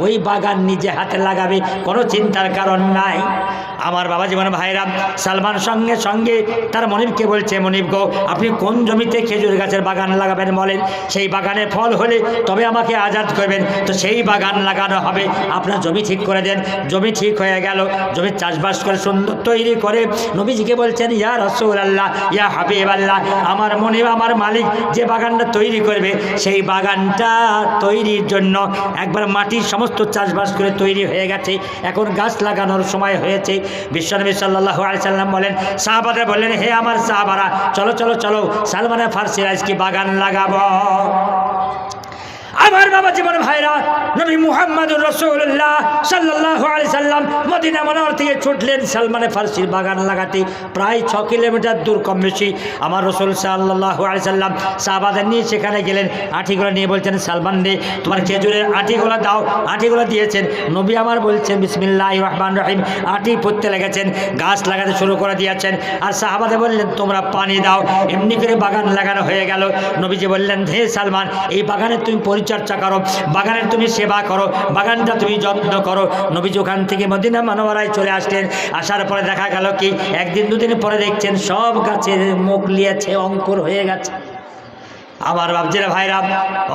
ওই বাগান নিজে হাতে লাগাবে, কোনো চিন্তার কারণ নাই। আমার বাবা জীবন ভাইরা, সালমান সঙ্গে সঙ্গে তার মনিবকে বলছে, মনিব গো, আপনি কোন জমিতে খেজুর গাছের বাগান লাগাবেন বলেন, সেই বাগানে ফল হলে তবে আমাকে আজাদ করবেন, তো সেই বাগান লাগানো হবে, আপনার জমি ঠিক করে দেন। জমি ঠিক হয়ে গেল, জমি চাষবাস করে সুন্দর তৈরি করে নবীজিকে বলছেন, ইয়া রাসূলুল্লাহ, ইয়া হাবিবাল্লাহ, আমার মনিব, আমার মালিক যে বাগানটা তৈরি করবে, সেই বাগানটা তৈরির জন্য একবার মাটির সমস্ত চাষবাস করে তৈরি হয়ে গেছে, এখন গাছ লাগানোর সময় হয়েছে। বিশ্বনবী সাল্লাল্লাহু আলাইহি সাল্লাম বলেন, সাহাবারা বললেন, হে আমার সাহাবারা, চলো চলো চলো, সালমানে ফারসির আজকে বাগান লাগাবো। আমার বাবা জীবন ভাইরা, নবী মুহাম্মদুর রাসূলুল্লাহ সাল্লাল্লাহু আলাইহি সাল্লাম মদিনা মুনাওয়ারা থেকে ছুটলেন সালমানে ফারসির বাগান লাগাতে। প্রায় 6 কিলোমিটার দূর কম বেশি। আমার রাসূল সাল্লাল্লাহু আলাইহি সাল্লাম সাহাবাদের নিয়ে সেখানে গেলেন। আটিগুলো নিয়ে বলছেন, সালমান রে, তোমার খেজুরের আটিগুলো দাও। আটিগুলো দিয়েছেন। নবী আমার বলছেন, বিসমিল্লাহির রহমানির রহিম, আটি পুঁততে লেগেছেন, গাছ লাগাতে শুরু করে দিয়েছেন। আর সাহাবাদের বললেন, তোমরা পানি দাও। এমনি করে বাগান লাগানো হয়ে গেল। নবীজি বললেন, হে সালমান, এই বাগানে তুমি পরিচর্যা করো, বাগানের তুমি সেবা করো, বাগানটা তুমি যত্ন করো। নবীজি ওখান থেকে মদিনা মুনাওয়ারায় চলে আসলেন। আসার পরে দেখা গেল কি, একদিন দুদিন পরে দেখছেন সব গাছের মুখ লিয়েছে, অঙ্কুর হয়ে গেছে। আমার বাবজিরা ভাইরা,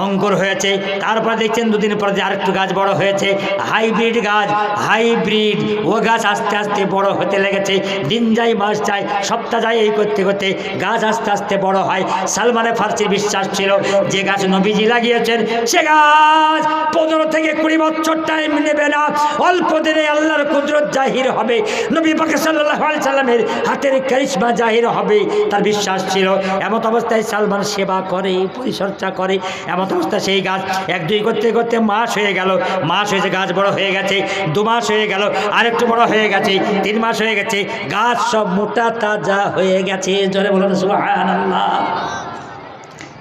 অঙ্কুর হয়েছে। তারপরে দেখছেন দুদিন পরে যে আরেকটু গাছ বড় হয়েছে, হাইব্রিড গাছ, হাইব্রিড ও গাছ আস্তে আস্তে বড় হতে লেগেছে। দিন যায়, মাস যায়, সপ্তাহ যায়, এই করতে করতে গাছ আস্তে আস্তে বড় হয়। সালমানে ফারসির বিশ্বাস ছিল যে গাছ নবীজি লাগিয়েছেন, সে গাছ 15 থেকে 20 বছর টাইম নেবে না, অল্প দিনে আল্লাহর কুদরত জাহির হবে, নবী পাক সাল্লাল্লাহু আলাইহি সাল্লামের হাতের কারিশমা জাহির হবে, তার বিশ্বাস ছিল। এমন অবস্থায় সালমান সেবা করে, পরিচর্যা করে। এমন অবস্থা সেই গাছ 1-2 করতে করতে মাস হয়ে গেল, মাস হয়েছে, গাছ বড় হয়ে গেছে, 2 মাস হয়ে গেল, আরেকটু বড় হয়ে গেছে, 3 মাস হয়ে গেছে, গাছ সব মোটা তাজা হয়ে গেছে। জোরে বলুন সুবহানাল্লাহ।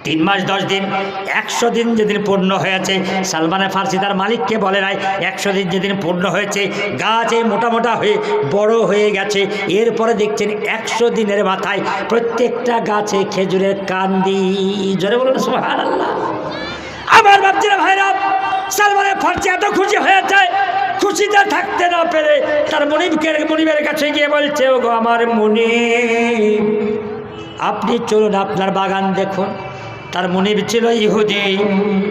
3 মাস 10 দিন, 100 দিন যেদিন পূর্ণ হয়েছে, সালমানে ফারসি তার মালিককে বলে নাই, 100 দিন যেদিন পূর্ণ হয়েছে, গাছ এই মোটা মোটা হয়ে বড় হয়ে গেছে। এরপরে দেখছেন 100 দিনের মাথায় প্রত্যেকটা গাছে খেজুরের কান্দি। জোরে বলুন সুবহানাল্লাহ। আমার বাপজিরা ভাইরা, সালমানে ফারসি এত খুশি হয়ে যায়, খুশিতে থাকতে না পেরে তার মনিবের কাছে গিয়ে বলছে, ও গো আমার মনিব, আপনি চলুন, আপনার বাগান দেখুন। তার মনিব ছিল ইহুদি,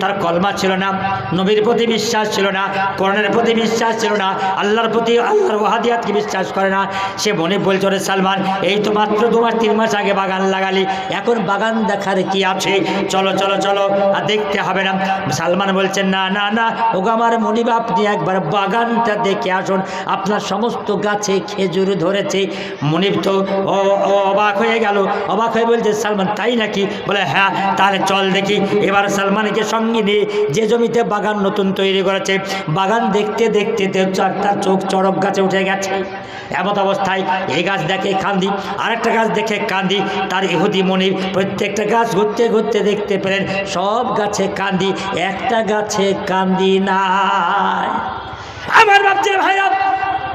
তার কলমা ছিল না, নবীর প্রতি বিশ্বাস ছিল না, কোরআনের প্রতি বিশ্বাস ছিল না, আল্লাহর প্রতি, আল্লাহর ওয়াহাদিয়াতকে বিশ্বাস করে না। সে মনিব বলছে, রে সালমান, এই তো মাত্র 2 মাস 3 মাস আগে বাগান লাগালি, এখন বাগান দেখার কি আছে, চলো চলো চলো, আর দেখতে হবে না। সালমান বলছেন, না না না, ওগো আমার মনিব, আপনি একবার বাগানটা দেখে আসুন, আপনার সমস্ত গাছে খেজুর ধরেছে। মনিব তো অবাক হয়ে গেল, অবাক হয়ে বলছে, সালমান তাই নাকি? বলে, হ্যাঁ, তাহলে চল দেখি। এবার সালমানকে সঙ্গে নিয়ে যে জমিতে বাগান নতুন তৈরি করেছে, বাগান দেখতে দেখতে তার চোখ চড়ক গাছে উঠে গেছে। এমন অবস্থায় এই গাছ দেখে কান্দি, আরেকটা গাছ দেখে কান্দি। তার ইহুদি মনিব প্রত্যেকটা গাছ ঘুরতে ঘুরতে দেখতে পেলেন সব গাছে কান্দি, একটা গাছে কান্দি নাই। আমার বাপজির ভাইরা,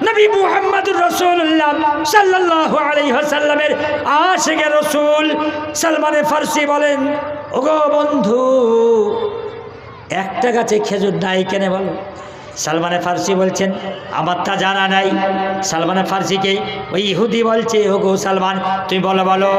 নবী মুহাম্মদুর রাসূলুল্লাহ সাল্লাল্লাহু আলাইহি ওয়াসাল্লামের আশিকে রাসূল সালমানে ফারসি বলেন, ওগো বন্ধু, একটা গাছে খেজুর নাই কেন বলো? সালমানে ফারসি বলছেন, আমার তা জানা নাই। সালমানে ফারসিকে ওই ইহুদি বলছে, ওগো সালমান, তুমি বলো বলো,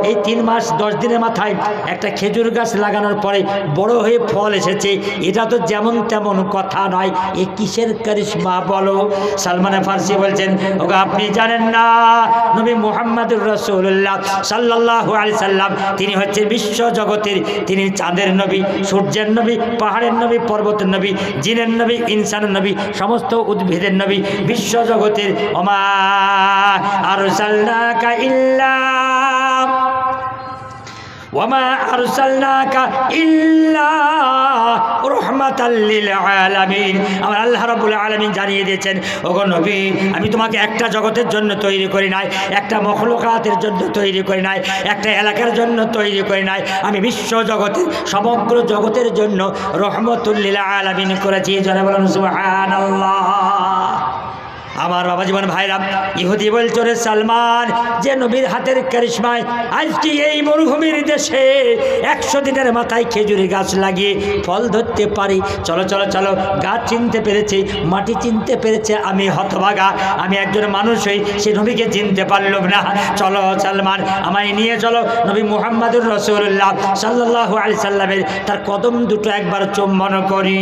এই 3 মাস 10 দিনের মাথায় একটা খেজুর গাছ লাগানোর পরে বড় হয়ে ফল এসেছে, এটা তো যেমন তেমন কথা নয়, এ কিসের কারিশমা বলো? সালমানে ফারসি বলছেন, ওগো আপনি জানেন না, নবী মুহাম্মদুর রাসূলুল্লাহ সাল্লাল্লাহু আলাইহি সাল্লাম, তিনি হচ্ছেন বিশ্ব জগতের, তিনি চাঁদের নবী, সূর্যের নবী, পাহাড়ের নবী, পর্বতের নবী, জিনের নবী, নবী, সমস্ত উদ্ভিদের নবী, বিশ্ব জগতের। ওমা আরসালনাকা ইল্লা ওয়ামা আরসালনাকা ইল্লা রাহমাতাল লিল আলামিন। আমার আল্লাহ রাব্বুল আলামিন জানিয়ে দিয়েছেন, ওগো নবী, আমি তোমাকে একটা জগতের জন্য তৈরি করি নাই, একটা মখলুকাতের জন্য তৈরি করি নাই, একটা এলাকার জন্য তৈরি করি নাই, আমি বিশ্ব জগতের, সমগ্র জগতের জন্য রহমতুল লিল আলামিন করেছি। জোরে বলুন সুবহানাল্লাহ। আমার বাবা জীবন ভাইরা, ইহুদি বলছে রে সালমান, যে নবীর হাতের কারিশমায় আজকে এই মরুভূমির দেশে 100 দিনের মাথায় খেজুরি গাছ লাগিয়ে ফল ধরতে পারি। চলো চলো চলো, গাছ চিনতে পেরেছে, মাটি চিনতে পেরেছে, আমি হতভাগা, আমি একজন মানুষ হই সে নবীকে চিনতে পারলাম না। চলো সালমান, আমায় নিয়ে চলো নবী মুহাম্মদুর রাসূলুল্লাহ সাল্লাল্লাহু আলাইহি সাল্লামের তার কদম দুটো একবার চুম্বন করি।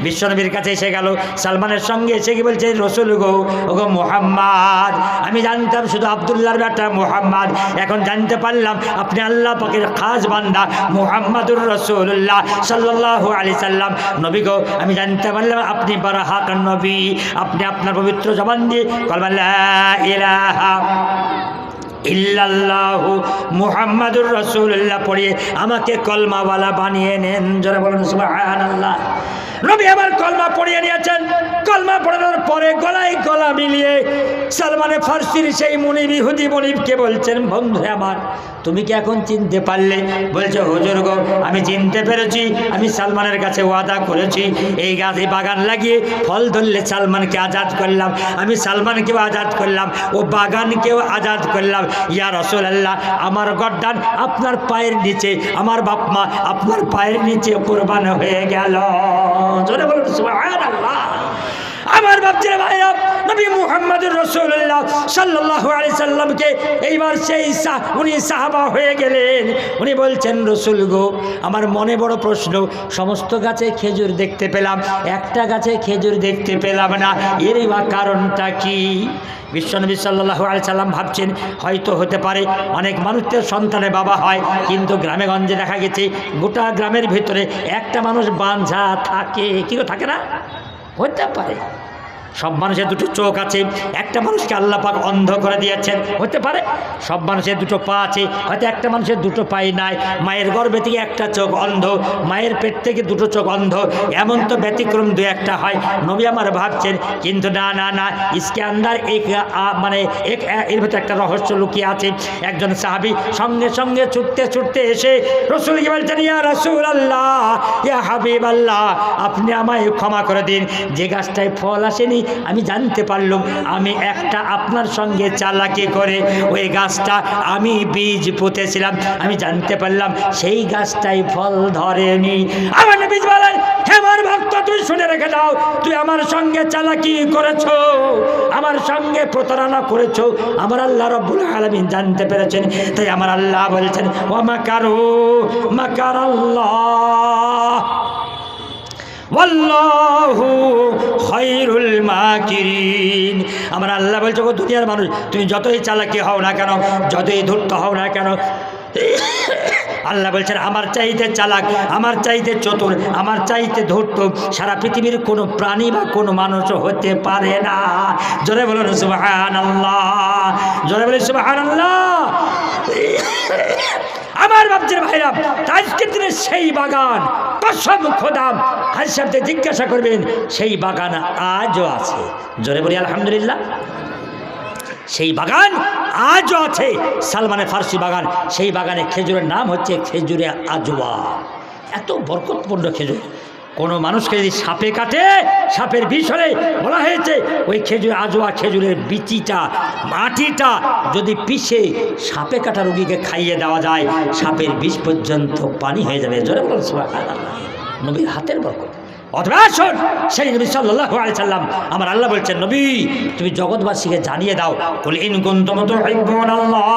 বিশ্বনবীর কাছে এসে গেল, সালমানের সঙ্গে এসে কি বলছে, রসুল গো, ওগো মুহাম্মদ, আমি জানতাম শুধু আব্দুল্লাহর বেটা মুহাম্মদ, এখন জানতে পারলাম আপনি আল্লাহ পাকের খাস বান্দা মুহাম্মদুর রাসূলুল্লাহ সাল্লাল্লাহু আলাইহি সাল্লাম। নবী গো, আমি জানতে পারলাম আপনি বারাহাক নবী, আপনি আপনার পবিত্র জবান দিয়ে কলমা লা ইলাহা ইল্লাল্লাহু মুহাম্মাদুর রাসূলুল্লাহ পড়িয়ে আমাকে কলমাওয়ালা বানিয়ে নেন। যারা বলেন সুবহানাল্লাহ। নবী আমার কলমা পড়িয়ে নিয়েছেন। কলমা পড়ানোর পরে গলায় গলা মিলিয়ে সালমানে ফার্সির সেই মুনিব, ইহুদি মুনিবকে বলছেন, বন্ধু আমার, তুমি কি এখন চিনতে পারলে? বলছে, হুজুর গো, আমি চিনতে পেরেছি। আমি সালমানের কাছে ওয়াদা করেছি, এই গাছে বাগান লাগিয়ে ফল ধরলে সালমানকে আজাদ করলাম, আমি সালমানকেও আজাদ করলাম, ও বাগানকেও আজাদ করলাম। ইয়া রাসূলুল্লাহ, আমার গর্দান আপনার পায়ের নিচে, আমার বাপ মা আপনার পায়ের নিচে কুরবান হয়ে গেল। জোরে বলুন সুবহানাল্লাহ। আমার বাপজিরা ভাইরা, নবী মুহাম্মদুর রাসূলুল্লাহ সাল্লাল্লাহু আলাইহি সাল্লামকে এইবার সেই উনি সাহাবা হয়ে গেলেন। উনি বলছেন, রসুল গো, আমার মনে বড় প্রশ্ন, সমস্ত গাছে খেজুর দেখতে পেলাম, একটা গাছে খেজুর দেখতে পেলাম না, এর বা কারণটা কি? বিশ্বনবী সাল্লাল্লাহু আলাইহি সাল্লাম ভাবছেন, হয়তো হতে পারে অনেক মানুষের সন্তানের বাবা হয়, কিন্তু গ্রামে গঞ্জে দেখা গেছে গোটা গ্রামের ভিতরে একটা মানুষ বাঞ্ঝা থাকে। কি থাকে না? হতে পারে। সব মানুষের দুটো চোখ আছে, একটা মানুষকে আল্লাহ পাক অন্ধ করে দিয়েছেন, হতে পারে। সব মানুষের দুটো পা আছে, হয়তো একটা মানুষের দুটো পাই নাই। মায়ের গর্ভে থেকে একটা চোখ অন্ধ, মায়ের পেট থেকে দুটো চোখ অন্ধ, এমন তো ব্যতিক্রম দু একটা হয়। নবী আমার ভাবছেন, কিন্তু না না না, ইসকে আন্দার এর ভেতরে একটা রহস্য লুকিয়ে আছে। একজন সাহাবী সঙ্গে সঙ্গে ছুটতে ছুটতে এসে রসুলকে বলছেন, ইয়া রাসূলুল্লাহ, ইয়া হাবিবাল্লাহ, আপনি আমায় ক্ষমা করে দিন, যে গাছটায় ফল আসেনি আমি জানতে পারলাম, আমি একটা আপনার সঙ্গে চালাকি করে ওই গাছটা আমি বীজ পুঁতেছিলাম, আমি জানতে পারলাম সেই গাছটাই ফল ধরেনি। আমার নবী বলেন, হে আমার ভক্ত, তুই শুনে রেখে দাও, তুই আমার সঙ্গে চালাকি করেছো, আমার সঙ্গে প্রতারণা করেছো, আমার আল্লাহ রাব্বুল আলামিন জানতে পেরেছেন। তাই আমার আল্লাহ বলছেন, ওয়া মাকারু মাকারাল্লাহ ওয়াল্লাহু খায়রুল মাকিরিন। আমার আল্লাহ বলছে, গো দুনিয়ার মানুষ, তুমি যতই চালাকি হও না কেন, যতই ধূর্ত হও না কেন, আল্লাহ বলছেন, আমার চাইতে চালাক, আমার চাইতে চতুর, আমার চাইতে ধূর্ত সারা পৃথিবীর কোনো প্রাণী বা কোনো মানুষও হতে পারে না। জোরে বলুন সুবহানাল্লাহ, জোরে বলুন সুবহানাল্লাহ। আমার বাপজির ভাইরা, আজকের দিনে সেই বাগান, কসম খোদা, হাজি সাহেবকে জিজ্ঞাসা করবেন, সেই বাগান আজও আছে। জোরে বলি আলহামদুলিল্লাহ। সেই বাগান আজও আছে, সালমানে ফার্সি বাগান। সেই বাগানে খেজুরের নাম হচ্ছে খেজুরে আজওয়া। এত বরকতপূর্ণ খেজুর, কোনো মানুষকে যদি সাপে কাটে, সাপের বিষ হলে বলা হয়েছে ওই খেজুর আজওয়া খেজুরের বিচিটা, মাটিটা যদি পিষে সাপে কাটা রোগীকে খাইয়ে দেওয়া যায়, সাপের বিষ পর্যন্ত পানি হয়ে যাবে। জোরে বলুন সুবহানাল্লাহ। নবীর হাতের বরকত। অথবা আসুন, সেই নবী সাল্লাল্লাহু আলাইহি সাল্লাম, আমার আল্লাহ বলছেন, নবী তুমি জগৎবাসীকে জানিয়ে দাও, কুল ইন কুনতুম তুহিব্বুনাল্লাহ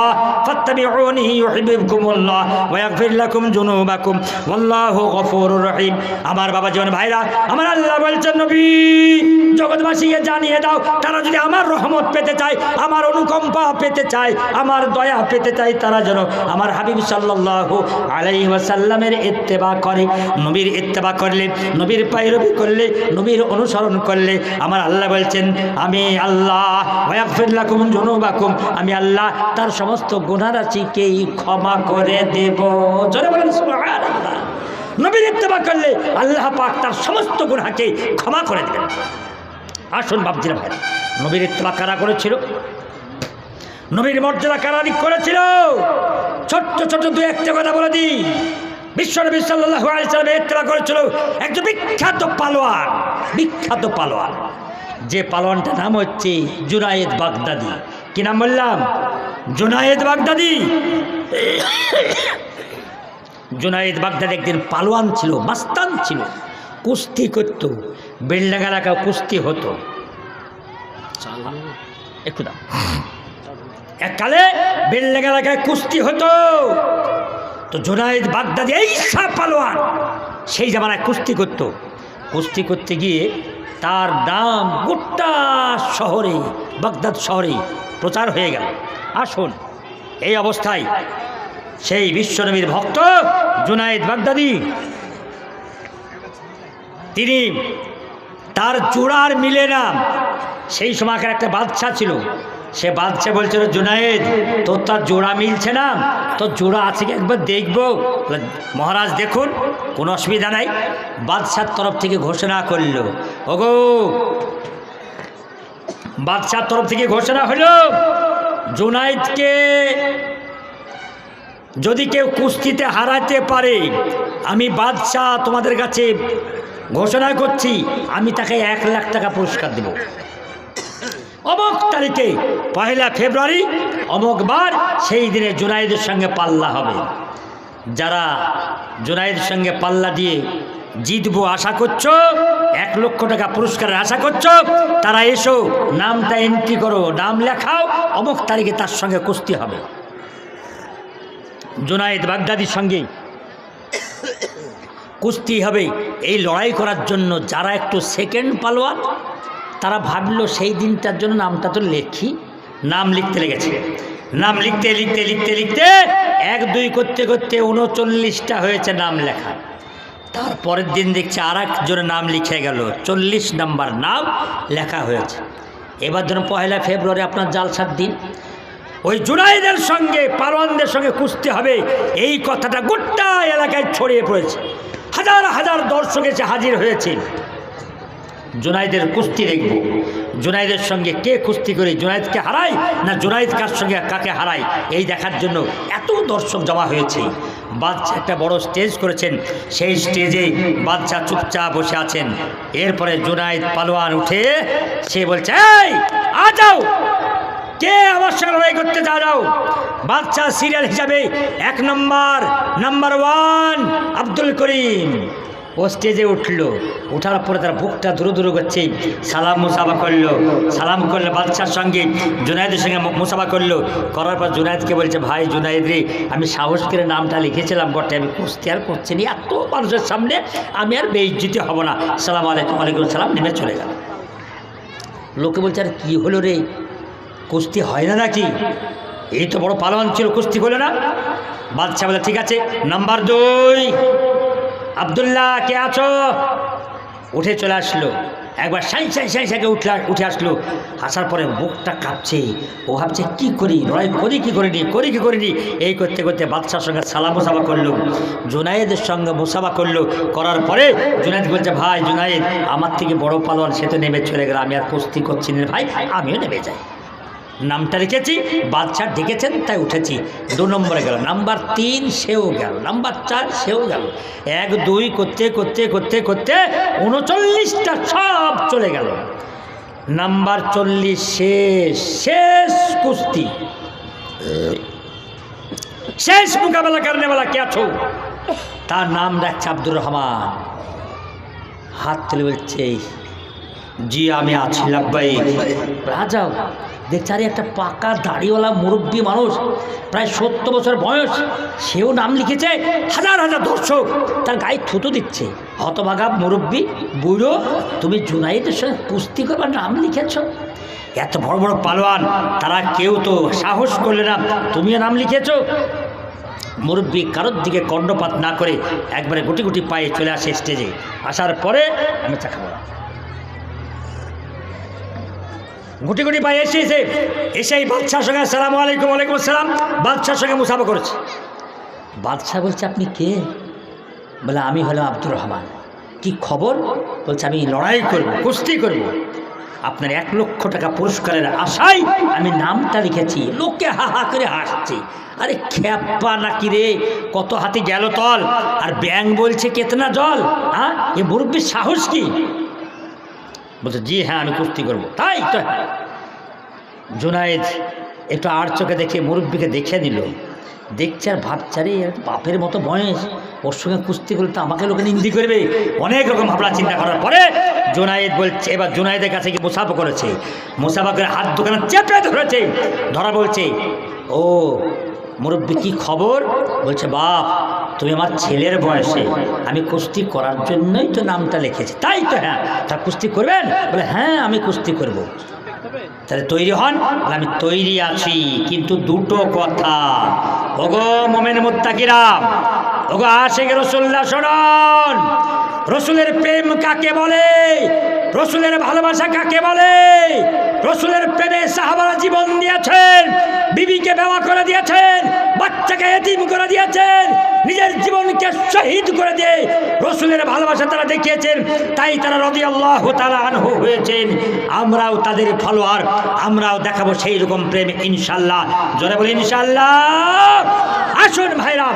ফাত্তাবিউনি ইউহিব্বুকুমুল্লাহ ওয়া ইয়াগফির লাকুম যুনুবাকুম ওয়াল্লাহু গফুরুর রহিম। আমার বাবা জীবন ভাইরা, আমার আল্লাহ বলছেন, নবী জগৎবাসীকে জানিয়ে দাও, তারা যদি আমার রহমত পেতে চায়, আমার অনুকম্পা পেতে চায়, আমার দয়া পেতে চায়, তারা যেন আমার হাবিব সাল্লাল্লাহু আলাইহি ওয়াসাল্লামের ইত্তেবা করে। নবীর ইত্তেবা করলে, নবীর পায়রবি করলে, নবীর অনুসরণ করলে, আমার আল্লাহ বলছেন, আমি আল্লাহ ওয়া ইয়াগফির লাকুম যুনুবাকুম, আমি আল্লাহ তার সমস্ত গুনাহরাশিকেই ক্ষমা করে দেব। জোরে বলেন সুবহানাল্লাহ। নবীর ইত্তেবা করলে আল্লাহ পাক তার সমস্ত গুনাহকে ক্ষমা করে দেবেন। আসুন বাপজিরা ভাই, নবীর ইত্তেবা কারা করেছিল? নবীর মর্যাদা কারা করেছিল? ছোট্ট ছোট্ট দু একটা কথা বলে দিই। বিশ্বনবী সাল্লাল্লাহু আলাইহি সাল্লাম ইত্তেবা করেছিল একজন বিখ্যাত পালোয়ান, বিখ্যাত পালোয়ান। যে পালোয়ানটার নাম হচ্ছে জুনায়েদ বাগদাদি। কি নাম বললাম? জুনায়েদ বাগদাদি। জুনায়েদ বাগদাদি একদিন পালোয়ান ছিল, মাস্তান ছিল, কুস্তি করত, বেলডাঙ্গা এলাকায় কুস্তি হতো। একটু দাও। এককালে বেলডাঙ্গা এলাকায় কুস্তি হতো। তো জুনায়েদ বাগদাদি এই সব পালোয়ান সেই জামানায় কুস্তি করত। কুস্তি করতে গিয়ে তার নাম গোটা শহরে, বাগদাদ শহরে প্রচার হয়ে গেল। আসুন, এই অবস্থায় সেই বিশ্বনবীর ভক্ত জুনায়েদ বাগদাদি তিনি তার জোড়ার মিলে না। সেই সময়কার একটা বাদশা ছিল, সে বাদশা বলছিল, জুনায়েদ তোর তার জোড়া মিলছে না, তোর জোড়া আছে কি একবার দেখবো? মহারাজ দেখুন, কোনো অসুবিধা নাই। বাদশার তরফ থেকে ঘোষণা করল, ওগো, বাদশার তরফ থেকে ঘোষণা হলো, জুনায়েদকে যদি কেউ কুস্তিতে হারাতে পারে, আমি বাদশাহ তোমাদের কাছে ঘোষণা করছি, আমি তাকে 1 লাখ টাকা পুরস্কার দেব। অমুক তারিখে 1 ফেব্রুয়ারি অমুক বার, সেই দিনে জুনায়েদের সঙ্গে পাল্লা হবে। যারা জুনায়েদের সঙ্গে পাল্লা দিয়ে জিতবো আশা করছো, 1 লক্ষ টাকা পুরস্কারের আশা করছো, তারা এসো, নামটা এন্ট্রি করো, নাম লেখাও, অমুক তারিখে তার সঙ্গে কুস্তি হবে। জুনায়েদ বাগদাদির সঙ্গে কুস্তি হবে। এই লড়াই করার জন্য যারা একটু সেকেন্ড পালোয়ান, তারা ভাবলো সেই দিনটার জন্য নামটা তো লেখি। নাম লিখতে লেগেছে। নাম লিখতে লিখতে লিখতে লিখতে 1 2 করতে করতে 39টা হয়েছে নাম লেখা। তারপরের দিন দেখছে আর একজনের নাম লিখে গেল, 40 নম্বর নাম লেখা হয়েছে। এবার ধরুন 1 ফেব্রুয়ারি আপনার জালসার দিন, ওই জুনায়েদের সঙ্গে পালোয়ানদের সঙ্গে কুস্তি হবে, এই কথাটা গোটা এলাকায় ছড়িয়ে পড়েছে। হাজার হাজার দর্শক এসে হাজির হয়েছে জুনায়েদের কুস্তি দেখব। জুনায়েদের সঙ্গে কে কুস্তি করে জুনায়েদকে হারায়, না জুনায়েদ কার সঙ্গে কাকে হারায়, এই দেখার জন্য এত দর্শক জমা হয়েছে। বাদশা একটা বড় স্টেজ করেছেন, সেই স্টেজে বাদশা চুপচাপ বসে আছেন। এরপরে জুনায়েদ পালোয়ান উঠে সে বলছে, এই আ যাও, কে আমার সঙ্গে লড়াই করতে যাও? বাদশা সিরিয়াল হিসাবে 1 নম্বর, নাম্বার 1 আব্দুল করিম। ও স্টেজে উঠলো, ওঠার পরে তার বুকটা ধুরু ধুরু করছে, সালাম মুসাফা করলো। সালাম করলো বাদশার সঙ্গে, জুনায়েদের সঙ্গে মুসাফা করলো। করার পর জুনায়েদকে বলছে, ভাই জুনায়েদ রে, আমি সাহস করে নামটা লিখেছিলাম বটে, আমি কুস্তি আর করছি না, এত মানুষের সামনে আমি আর বেইজ্জতি হব না। সালাম আলাইকুম। ওয়ালাইকুম সালাম, নেমে চলে গেল। লোকে বলছে, আর কী হলো রে, কুস্তি হয় না নাকি? এই তো বড় পালোয়ান ছিল, কুস্তি হলো না? বাদশা বলে, ঠিক আছে, নাম্বার 2 আব্দুল্লাহ, কে আছো? উঠে চলে আসলো। একবার সাই সাই সাই সাইকে উঠে আসলো। আসার পরে বুকটা কাঁপছে, ও ভাবছে কী করি, লড়াই করি কি করিনি, করি কি করিনি। এই করতে করতে বাদশার সঙ্গে সালাম মুসাফা করলো, জুনায়েদের সঙ্গে মুসাফা করলো। করার পরে জুনায়েদ বলছে, ভাই জুনায়েদ, আমার থেকে বড় পালোয়ান সে তো নেমে চলে গেল, আমি আর কুস্তি করছি না ভাই, আমিও নেমে যাই। নামটা লিখেছি, বাদশা ডেকেছেন তাই উঠেছি। 2 নম্বরে গেল। নাম্বার 3 সেও গেল, নাম্বার 4 সেও গেল। 1 2 করতে করতে করতে করতে 39টা সব চলে গেল। নাম্বার 40 শেষ, শেষ কুস্তি, শেষ মোকাবেলা করনেওয়ালা কে আছো? তার নাম রাখছে আব্দুর রহমান। হাত তুলে বলছে, জি আমি আছি, লাব্বাইক। রাজাও দেখছে, আরে একটা পাকা দাড়িওয়ালা মুরব্বী মানুষ, প্রায় 70 বছর বয়স, সেও নাম লিখেছে। হাজার হাজার দর্শক তার গায়ে থুতু দিচ্ছে। হতভাগা মুরব্বী, বুড়ো, তুমি জুনায়েদের সঙ্গে কুস্তি করবার নাম লিখেছ? এত বড় বড় পালোয়ান, তারা কেউ তো সাহস করলে না, তুমিও নাম লিখেছ? মুরব্বী কারোর দিকে কর্ণপাত না করে একবারে গুটি গুটি পায়ে চলে আসে স্টেজে। আসার পরে আমি চা খাবো, গুটি গুটি পায়ে এসেই বাদশার সঙ্গে আসসালামু আলাইকুম। ওয়ালাইকুম আসসালাম। বাদশার সঙ্গে মুসাফা করেছে। বাদশা বলছে, আপনি কে? বলে, আমি হলাম আব্দুর রহমান। কি খবর? বলছে, আমি লড়াই করব, কুস্তি করব, আপনার 1 লক্ষ টাকা পুরস্কারের আশায় আমি নামটা লিখেছি। লোকে হা হা করে হাসছে। আরে খেপা নাকি রে, কত হাতি গেল তল, আর ব্যাং বলছে কেতনা জল। হ্যাঁ, এ মুরব্বীর সাহস কি? বলছে জি হ্যাঁ আমি কুস্তি করবো। তাই তো জুনায়েদ একটু আর চোখে দেখে মুরব্বীকে দেখে নিল, দেখছে আর ভাবছে আরে বাপের মতো বয়স, ওর সঙ্গে কুস্তি করলে তো আমাকে লোকে নিন্দি করবে, অনেক রকম ভাবনা চিন্তা করার পরে জুনায়েদ বলছে, এবার জুনায়েদের কাছে গিয়ে মুসাফা করেছে, মুসাফা করে হাত দোকানে চেপে ধরেছে, ধরা বলছে ও মুরব্বী কি খবর? বলছে বাপ তুমি আমার ছেলের বয়সে, আমি কুস্তি করার জন্যই তো নামটা লিখেছি। তাই তো হ্যাঁ, তা কুস্তি করবেন? বলে হ্যাঁ আমি কুস্তি করব। তাহলে তৈরি হন? আমি তৈরি আছি, কিন্তু দুটো কথা। ওগো মোমেন মুত্তাকিরা, ওগো আশিক রাসূলুল্লাহ শুনুন, রসুলের প্রেম কাকে বলে, রসুলের ভালোবাসা কাকে বলে? রসুলের প্রেমে সাহাবারা জীবন দিয়েছেন, বিবিকে বেওয়া করে দিয়েছেন, বাচ্চাকে এতিম করে দিয়েছেন, নিজের জীবনকে শহীদ করে দিয়ে রসুলের ভালোবাসা তারা দেখিয়েছেন, তাই তারা রাদিয়াল্লাহু তাআলা আনহু হয়েছেন। আমরাও তাদের ফলোয়ার, আমরাও দেখাবো সেই রকম প্রেম ইনশাআল্লাহ। জোরে বলি ইনশাআল্লাহ। আসুন ভাইরা,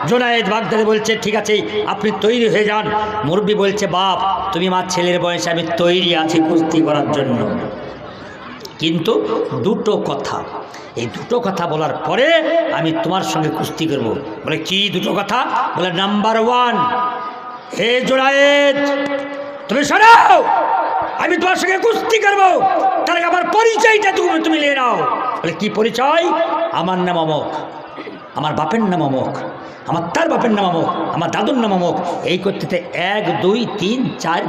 জুনায়েদ বাগদাদি বলছে ঠিক আছে আপনি তৈরি হয়ে যান। মুরব্বী বলছে বাপ তুমি আমার ছেলের বয়সে, আমি তৈরি আছি কুস্তি করার জন্য, কিন্তু দুটো কথা, এই দুটো কথা বলার পরে আমি তোমার সঙ্গে কুস্তি করব। বলে কি দুটো কথা? বলে নাম্বার ওয়ান, হে জুনায়েদ তুমি শোনাও, আমি তোমার সঙ্গে কুস্তি করবো, তার আগে আমার পরিচয়টা তুমি নিয়ে নাও। বলে কি পরিচয়? আমার নাম অমুক, আমার বাপের নাম অমুক, আমার তার বাপের নাম অমুক, আমার দাদুর নাম অমুক, এই করতে 1 2 3 4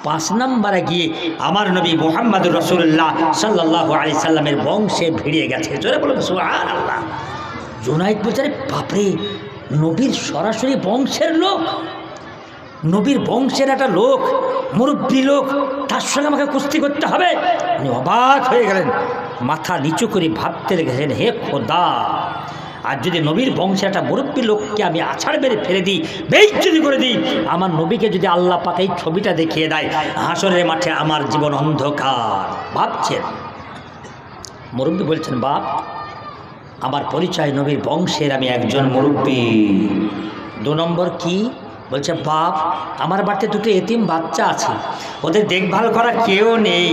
5 নম্বরে গিয়ে আমার নবী মুহাম্মদুর রাসূলুল্লাহ সাল্লাল্লাহু আলাইহি সাল্লামের বংশে ভিড়িয়ে গেছে। জোরে বলুন সুবহানাল্লাহ। জুনায়েদ বলছে বাপরে, নবীর সরাসরি বংশের লোক, নবীর বংশের একটা লোক, মুরব্বী লোক, তার সঙ্গে আমাকে কুস্তি করতে হবে। উনি অবাক হয়ে গেলেন, মাথা নিচু করে ভাবতে লেগেছেন হে খোদা, আর যদি নবীর বংশে একটা মুরব্বী লোককে আমি আছাড় মেরে ফেলে দিই, বেইজ্জতি করে দিই, আমার নবীকে যদি আল্লাহ পাক এই ছবিটা দেখিয়ে দেয়, হাসরের মাঠে আমার জীবন অন্ধকার। ভাবছেন, মুরব্বী বলছেন বাপ আমার পরিচয় নবীর বংশের, আমি একজন মুরব্বী। 2 নম্বর কি? বলছে বাপ আমার বাড়িতে 2টো এতিম বাচ্চা আছে, ওদের দেখভাল করা কেউ নেই,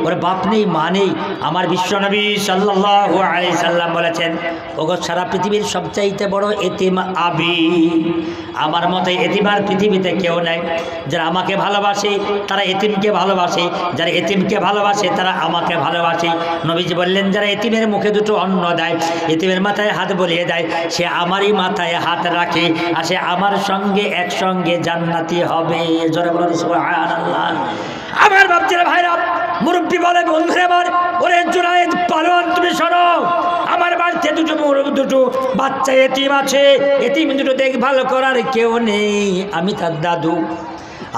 ওর বাপ নেই মা নেই। আমার বিশ্বনবী সাল্লাল্লাহু আলাইহি সাল্লাম বলেছেন ওগো সারা পৃথিবীর সবচাইতে বড় এতিম আবি, আমার মতো এতিম আর পৃথিবীতে কেউ নাই। যারা আমাকে ভালোবাসে তারা এতিমকে ভালোবাসে, যারা এতিমকে ভালোবাসে তারা আমাকে ভালোবাসে। নবীজি বললেন যারা এতিমের মুখে 2টো অন্ন দেয়, এতিমের মাথায় হাত বুলিয়ে দেয়, সে আমারই মাথায় হাত রাখে, আর সে আমার সঙ্গে একসঙ্গে জান্নাতি হবে। জোরে বলুন সুবহানাল্লাহ। আমার বাপজিরা ভাইরা, মুরব্বী বলে বন্ধুরে আমার, ওরে জুনায়েদ পালোয়ান তুমি শোনো, আমার বাড়িতে 2টো বাচ্চা এতিম আছে, এতিম 2টো দেখভাল করার কেউ নেই, আমি তার দাদু,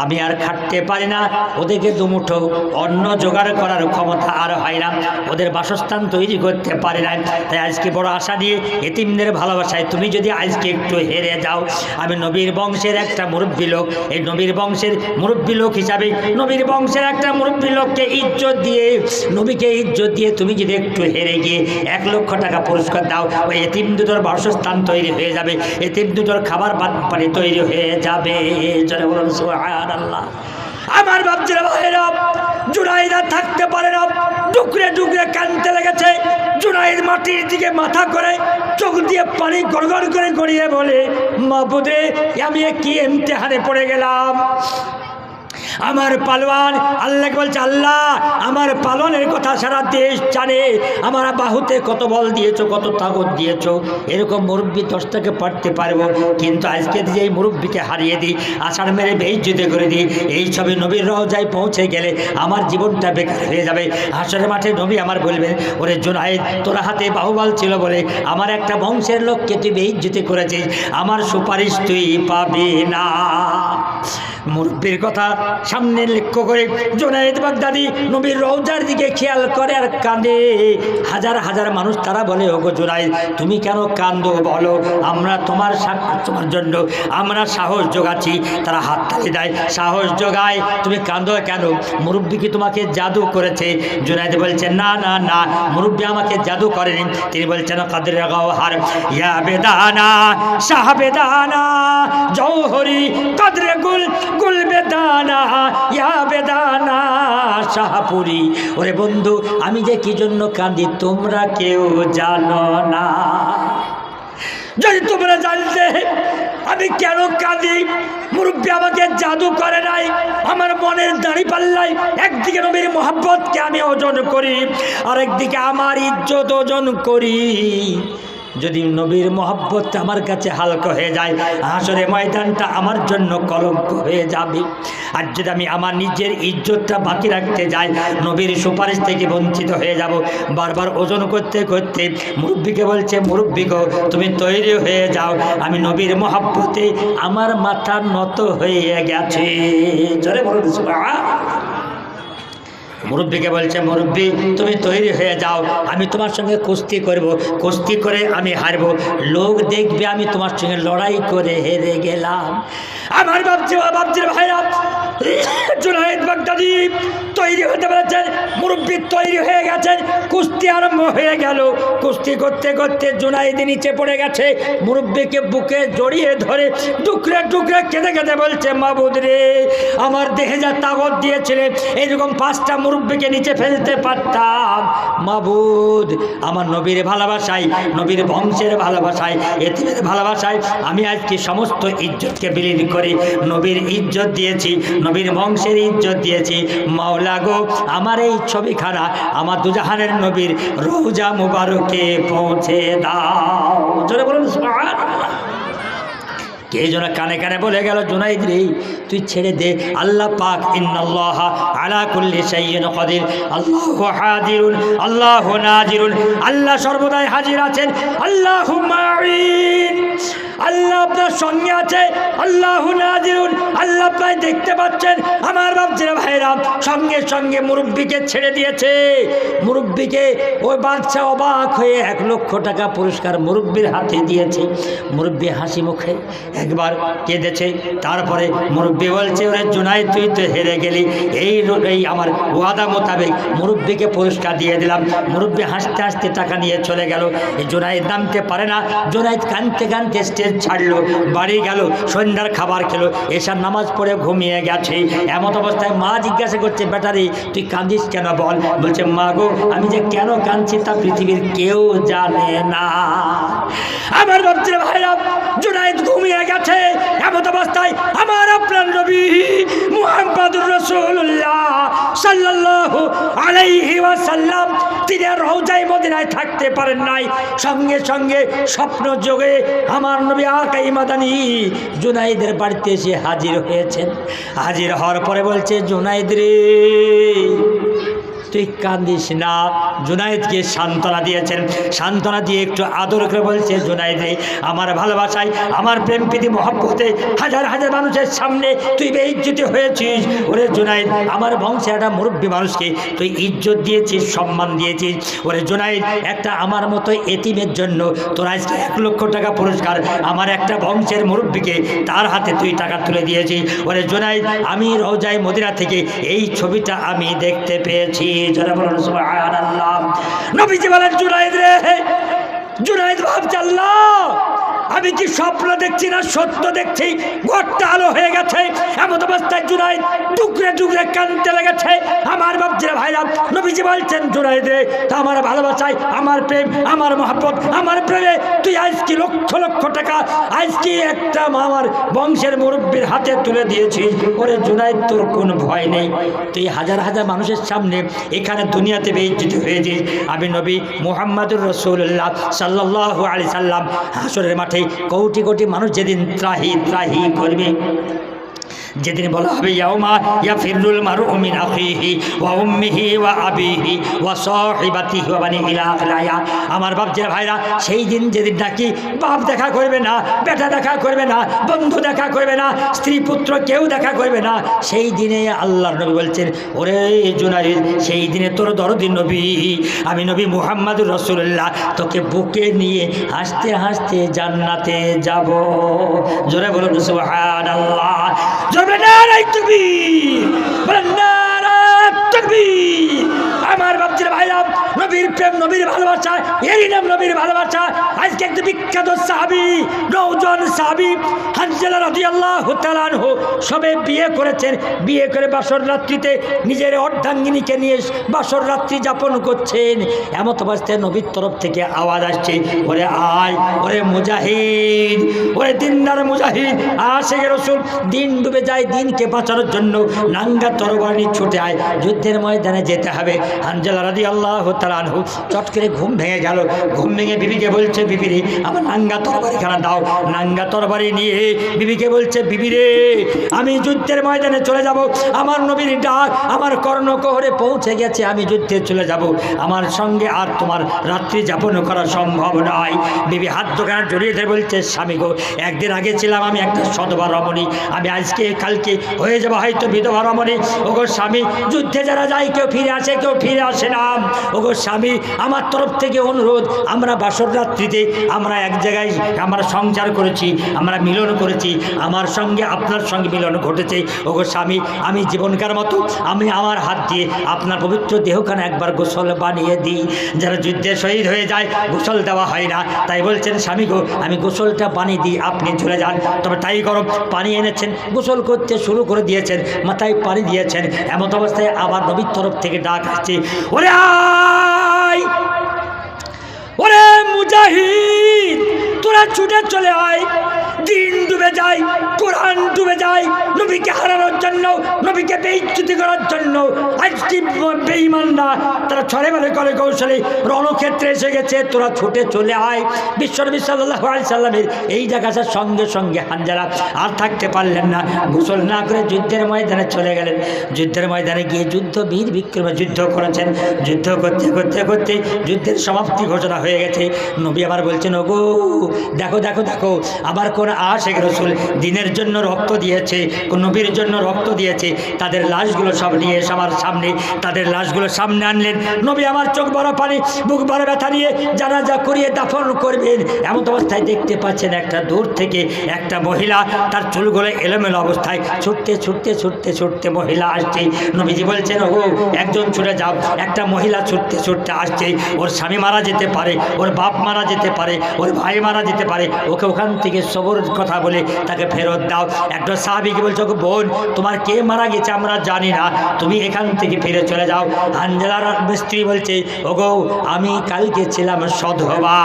আমি আর খাটতে পারি না, ওদেরকে 2 মুঠো অন্ন জোগাড় করার ক্ষমতা আর হয় না, ওদের বাসস্থান তৈরি করতে পারি না। তাই আজকে বড় আশা দিয়ে এতিমদের ভালোবাসায় তুমি যদি আজকে একটু হেরে যাও, আমি নবীর বংশের একটা মুরব্বী লোক, এই নবীর বংশের মুরব্বী লোক হিসাবে নবীর বংশের একটা মুরব্বী লোককে ইজ্জত দিয়ে, নবীকে ইজ্জত দিয়ে তুমি যদি একটু হেরে গিয়ে 1 লক্ষ টাকা পুরস্কার দাও, ওই এতিম 2টোর বাসস্থান তৈরি হয়ে যাবে, এতিম 2টোর খাবার পানি তৈরি হয়ে যাবে। জোরে বলুন সুবহানাল্লাহ। আমার বাপজিরা ভাইরা, জুনায়েদ আর থাকতে পারে না, টুকরে টুকরে কাঁদতে লেগেছে। জুনায়েদ মাটির দিকে মাথা করে চোখ দিয়ে পানি গড়গড় করে গড়িয়ে বলে মাবুদে আমি কি ইমতিহানে পড়ে গেলাম। আমার পালোয়ান আল্লাহকে বলছে আল্লাহ আমার পালোয়ানের কথা সারা দেশ জানে, আমার বাহুতে কত বল দিয়েছো, কত তাকত দিয়েছো, এরকম মুরব্বী 10টাকে পারতে পারবো, কিন্তু আজকে যে এই মুরব্বীকে হারিয়ে দিই, আষাঢ় মেরে বেইজ্জতি করে দিই, এই ছবি নবীর রওজায় পৌঁছে গেলে আমার জীবনটা বেকার হয়ে যাবে। হাসরের মাঠে নবী আমার বলবেন ওরে জুনায়েদ তোর হাতে বাহুবল ছিল বলে আমার একটা বংশের লোককে তুই বেইজ্জতি করেছিস, আমার সুপারিশ তুই পাবি না। মুরব্বীর কথা সামনে লক্ষ্য করে জুনায়েদ বাগদাদি নবীর রওজার দিকে খেয়াল করে আর কাঁদে। হাজার হাজার মানুষ তারা বলে ওগো জুনায়েদ তুমি কেন কাঁদো বলো, আমরা তোমার জন্য আমরা সাহস জোগাচ্ছি। তারা হাত তালি দেয়, সাহস জোগায়, তুমি কাঁদো কেন, মুরব্বী কি তোমাকে জাদু করেছে? জুনায়েদ বলছেন না না না, মুরব্বী আমাকে জাদু করেনি। তিনি বলছেন কাদের গওহার ইয়া বেদানা শাহ বেদানা জৌহরি কাদরে গুল গুল বেদানা ইয়া বেদানা শাহপুরি। ওরে বন্ধু, আমি যে কি জন্য কাঁদি তোমরা কেউ জানো না। যদি তোমরা জানতে আমি কেন কাঁদি, মুরব্বী আমাকে জাদু করে নাই, আমার মনের দাড়ি পাল্লাই একদিকে নবীর মোহাব্বতকে আমি ওজন করি, আর একদিকে আমার ইজ্জত ওজন করি। যদি নবীর মোহাব্বতটা আমার কাছে হালকা হয়ে যায়, হাসরে ময়দানটা আমার জন্য কলঙ্ক হয়ে যাবে। আর যদি আমি আমার নিজের ইজ্জতটা বাকি রাখতে যাই, নবীর সুপারিশ থেকে বঞ্চিত হয়ে যাব। বারবার ওজন করতে করতে মুরব্বীকে বলছে, মুরব্বী গো তুমি তৈরি হয়ে যাও, আমি নবীর মোহাব্বতে আমার মাথা নত হয়ে গেছে। জোরে বলুন সুবহানাল্লাহ। মুরব্বীকে বলছে, মুরব্বী তুমি তৈরি হয়ে যাও, আমি তোমার সঙ্গে কুস্তি করব, কুস্তি করে আমি হারব, লোক দেখবে আমি তোমার সঙ্গে লড়াই করে হেরে গেলাম। আমার বাপজির ভাইরা জুনায়েদ বাগদাদি তৈরি হতে পেরেছেন, মুরব্বী তৈরি হয়ে গেছেন, কুস্তি আরম্ভ হয়ে গেল। কুস্তি করতে করতে জুনায়েদ নিচে পড়ে গেছে, মুরব্বীকে বুকে জড়িয়ে ধরে টুকরে টুকরে কেঁদে কেঁদে বলছে, মাবুদ রে, আমার দেহে যা তাগত দিয়েছিলে এইরকম 5টা মুরব্বীকে নিচে ফেলতে পারতাম। মাবুদ, আমার নবীর ভালোবাসায়, নবীর বংশের ভালোবাসায়, এতিমের ভালোবাসায় আমি আজকে সমস্ত ইজ্জতকে বিলীন করে নবীর ইজ্জত দিয়েছি, নবীর বংশের ইজ্জত দিয়েছি। মাওলা গো, আমার এই ছবিখানা আমার দুজাহানের নবীর রওজা মুবারকে পৌঁছে দাও। জোরে বলুন সুবহানাল্লাহ। কে যেন কানে কানে বলে গেল, জুনাইদ রে তুই ছেড়ে দে, আল্লাহ পাক ইন্নাল্লাহা আলা কুল্লি শাইইন কাদির, আল্লাহু হাদিরুন আল্লাহু নাজিরুন, আল্লাহ সর্বদাই হাজির আছেন। আল্লাহু মাঈন, আল্লাহ আপনার সঙ্গে আছে। আল্লাহু নাজিরুন, আল্লাহ আপনার দেখতে পাচ্ছেন। আমার বাপজিরা ভাইরা সঙ্গে সঙ্গে মুরব্বীকে ছেড়ে দিয়েছে। মুরব্বীকে ওই বাদশা অবাক হয়ে 1 লক্ষ টাকা পুরস্কার মুরব্বীর হাতে দিয়েছে। মুরব্বী হাসি মুখে একবার কেঁদেছে, তারপরে মুরব্বী বলছে, ওরে জুনায়েদ তুই তো হেরে গেলি, এই আমার ওয়াদা মোতাবেক মুরব্বীকে পুরস্কার দিয়ে দিলাম। মুরব্বী হাসতে হাসতে টাকা নিয়ে চলে গেল। এই জুনায়েদ নামতে পারে না, জুনায়েদ কাঁদতে কাঁদতে স্টেজ ছাড়লো, বাড়ি গেল, সন্ধ্যার খাবার খেলো, এশার নামাজ পড়ে ঘুমিয়ে গেছে। এমত অবস্থায় মা জিজ্ঞাসা করছে, বেটারি তুই কাঁদিস কেন বল? বলছে, মা গো আমি যে কেন কাঁদছি তা পৃথিবীর কেউ জানে না। আমার বাপজির ভাইরা জুনায়েদ ঘুমিয়ে গেছে। এমত অবস্থায় আমার আপনার নবী মুহাম্মদুর রাসূলুল্লাহ সাল্লাল্লাহু আলাইহি ওয়াসাল্লাম তিনি রওজায়ে মদিনায় থাকতে পারেন নাই, সঙ্গে সঙ্গে স্বপ্ন যোগে আমার নবী আকাই মাদানী জুনায়েদের বাড়িতে এসে হাজির হয়েছেন। হাজির হওয়ার পরে বলছে, জুনায়েদ রে তুই কান্দিস না। জুনায়েদকে সান্ত্বনা দিয়েছেন, সান্ত্বনা দিয়ে একটু আদর করে বলছে, জুনায়েদ রে আমার ভালোবাসায়, আমার প্রেম প্রীতি মহব্বতে হাজার হাজার মানুষের সামনে তুই বেইজ্জতি হয়েছিস। ওরে জুনায়েদ, আমার বংশে একটা মুরব্বী মানুষকে তুই ইজ্জত দিয়েছিস, সম্মান দিয়েছিস। ওরে জুনায়েদ, একটা আমার মতো এতিমের জন্য তোর আজকে 1 লক্ষ টাকা পুরস্কার, আমার একটা বংশের মুরব্বীকে তার হাতে তুই টাকা তুলে দিয়েছিস। ওরে জুনায়েদ, আমি রওজায়ে মদিনা থেকে এই ছবিটা আমি দেখতে পেয়েছি। যারা বলেন সুবহানাল্লাহ। নবীজি বলেন, জুনায়েদ রে, জুনায়েদ ভাবছে, আল্লাহ আমি কি স্বপ্ন দেখছি না সত্য দেখছি? ঘরটা আলো হয়ে গেছে। এমন অবস্থায় জুনায়েদ টুকরে টুকরে কাঁদতে লেগেছে। আমার বাপজিরা ভাইরা নবীজি বলছেন, জুনায়েদ রে আমার ভালোবাসায়, আমার প্রেম, আমার মহব্বত, আমার প্রেমে তুই আজকে লক্ষ লক্ষ টাকা আজকে একটা আমার বংশের মুরব্বীর হাতে তুলে দিয়েছিস। ওরে জুনায়েদ, তোর কোনো ভয় নেই, তুই হাজার হাজার মানুষের সামনে এখানে দুনিয়াতে বেইজ্জত হয়েছিস। আমি নবী মুহাম্মদুর রাসূলুল্লাহ সাল্লাল্লাহু আলাইহি সাল্লাম হাসরের মাঠে কোটি কোটি মানুষ যেদিন ত্রাহি ত্রাহি করবে, যেদিন বলা হবে, ইয়াউমা ইয়াফিরুল মারউ মিন আখিহি ওয়া উম্মিহি ওয়া আবিহি ওয়া সাহিবাতিহি ওয়া বানি ইলা আখিরায়া। আমার বাপজিরা ভাইরা, সেই দিন যেদিন ডাকি বাপ দেখা করবে না, বেটা দেখা করবে না, বন্ধু দেখা করবে না, স্ত্রী পুত্র কেউ দেখা করবে না। সেই দিনে আল্লাহর নবী বলছেন, ওরে জুনায়েদ, সেই দিনে তোর দরদি নবী আমি নবী মুহাম্মদুর রাসূলুল্লাহ তোকে বুকে নিয়ে হাসতে হাসতে জান্নাতে যাব। জোরে বলুন সুবহানাল্লাহ। আমার বাপজিরা ভাইরা, নবীর প্রেম নবীর ভালোবাসা, এরই নাম নবীর ভালোবাসা। আজকে একটি বিখ্যাত সাহাবী, নওজন সাহাবী হানজালা রাদিয়াল্লাহু তাআলা আনহু সবে বিয়ে করেছেন। বিয়ে করে বাসর রাত্রিতে নিজের অর্ধাঙ্গিনীকে নিয়ে বাসর রাত্রি যাপন করছেন। এমন অবস্থায় নবীর তরফ থেকে আওয়াজ আসছে, ওরে আয়, ওরে মুজাহিদ, ওরে দিনদার মুজাহিদ, আশিক রাসূল। দিন ডুবে যায়, দিনকে বাঁচানোর জন্য নাঙ্গা তরবারি নিয়ে ছুটে আয়, যুদ্ধের ময়দানে যেতে হবে। হানজালা রাদিয়াল্লাহু তাআলা আনহু চট করে ঘুম ভেঙে গেল। ঘুম ভেঙে বিবিকে বলছে, বিবি রে, আমার নাঙ্গা তরবারিখানা দাও। নাঙ্গা তরবারি নিয়ে বিবিকে বলছে, বিবি রে, আমি যুদ্ধের ময়দানে চলে যাব। আমার নবীর ডাক আমার কর্ণকোহরে পৌঁছে গেছে, আমি যুদ্ধে চলে যাব। আমার সঙ্গে আর তোমার রাত্রি যাপন করা সম্ভব নয়। বিবি হাত দোকানে জড়িয়ে ধরে বলছে, স্বামী গো, একদিন আগে ছিলাম আমি একটা সধবা রমণী, আমি আজকে কালকে হয়ে যাবো হয়তো বিধবা রমণী। ওগো স্বামী, যুদ্ধে যারা যায় কেউ ফিরে আসে, কেউ ফিরে আসে না। ওগো স্বামী, আমার তরফ থেকে অনুরোধ, আমরা বাসর রাত্রিতে আমরা এক জায়গায় আমরা সংসার করেছি, আমরা মিলন করেছি, আমার সঙ্গে আপনার সঙ্গে মিলন ঘটেছে। ওগো স্বামী, আমি জীবনকার মতো আমি আমার হাত দিয়ে আপনার পবিত্র দেহখানে একবার গোসল বানিয়ে দিই। যারা যুদ্ধে শহীদ হয়ে যায় গোসল দেওয়া হয় না, তাই বলছেন, স্বামী গো, আমি গোসলটা বানিয়ে দিই, আপনি চলে যান। তবে তাই করো, পানি এনেছেন, গোসল করতে শুরু করে দিয়েছেন, মাথায় পানি দিয়েছেন। এমন অবস্থায় আবার নবীর তরফ থেকে ডাক আসছে, ওরে আয়, ওরে মুজাহিদ, তোরা ছুটে চলে আয়। দিন ডুবে যায়, কোরআন ডুবে যায়, নবীকে হারানোর জন্য, নবীকে বেইজ্জতি করার জন্য আজকে বেঈমানরা তারা ছড়ে বলে করে কৌশলে রণক্ষেত্রে এসে গেছে। তোরা ছুটে চলে আয়। বিশ্বনবী সাল্লাল্লাহু আলাইহি সাল্লামের এই জায়গাটার সঙ্গে সঙ্গে হানজালা আর থাকতে পারলেন না, গোসল না করে যুদ্ধের ময়দানে চলে গেলেন। যুদ্ধের ময়দানে গিয়ে যুদ্ধ বীর বিক্রমে যুদ্ধ করেছেন। যুদ্ধ করতে করতে করতে যুদ্ধের সমাপ্তি ঘোষণা হয়ে গেছে। নবী আবার বলছেন, ওগো দেখো দেখো দেখো, আবার কোন আশিক রাসূল দিনের জন্য রক্ত দিয়েছে, কোন নবীর জন্য রক্ত দিয়েছে, তাদের লাশগুলো সব নিয়ে এসে আমার সামনে, তাদের লাশগুলো সামনে আনলেন। নবী আমার চোখ বড় পানি, বুক বড় ব্যথা নিয়ে জানাজা করিয়ে দাফন করবেন। এমন অবস্থায় দেখতে পাচ্ছেন একটা দূর থেকে একটা মহিলা, তার চুলগুলো এলোমেলো অবস্থায় ছুটতে ছুটতে ছুটতে ছুটতে মহিলা আসছে। নবীজি বলছেন, ওগো একজন ছুটে যাও, একটা মহিলা ছুটতে ছুটতে আসছে, ওর স্বামী মারা যেতে পারে, ওর বাপ মারা যেতে পারে, ওর ভাই মারা যেতে পারে, ওকে ওখান থেকে সবর কথা বলে তাকে ফেরত দাও। একটা সাহাবীকে বলছো, বোন তোমার কে মারা গেছে আমরা জানি না, তুমি এখান থেকে ফিরে চলে যাও। হানজালার স্ত্রী বলছে, ওগো আমি কালকে ছিলাম সধবা,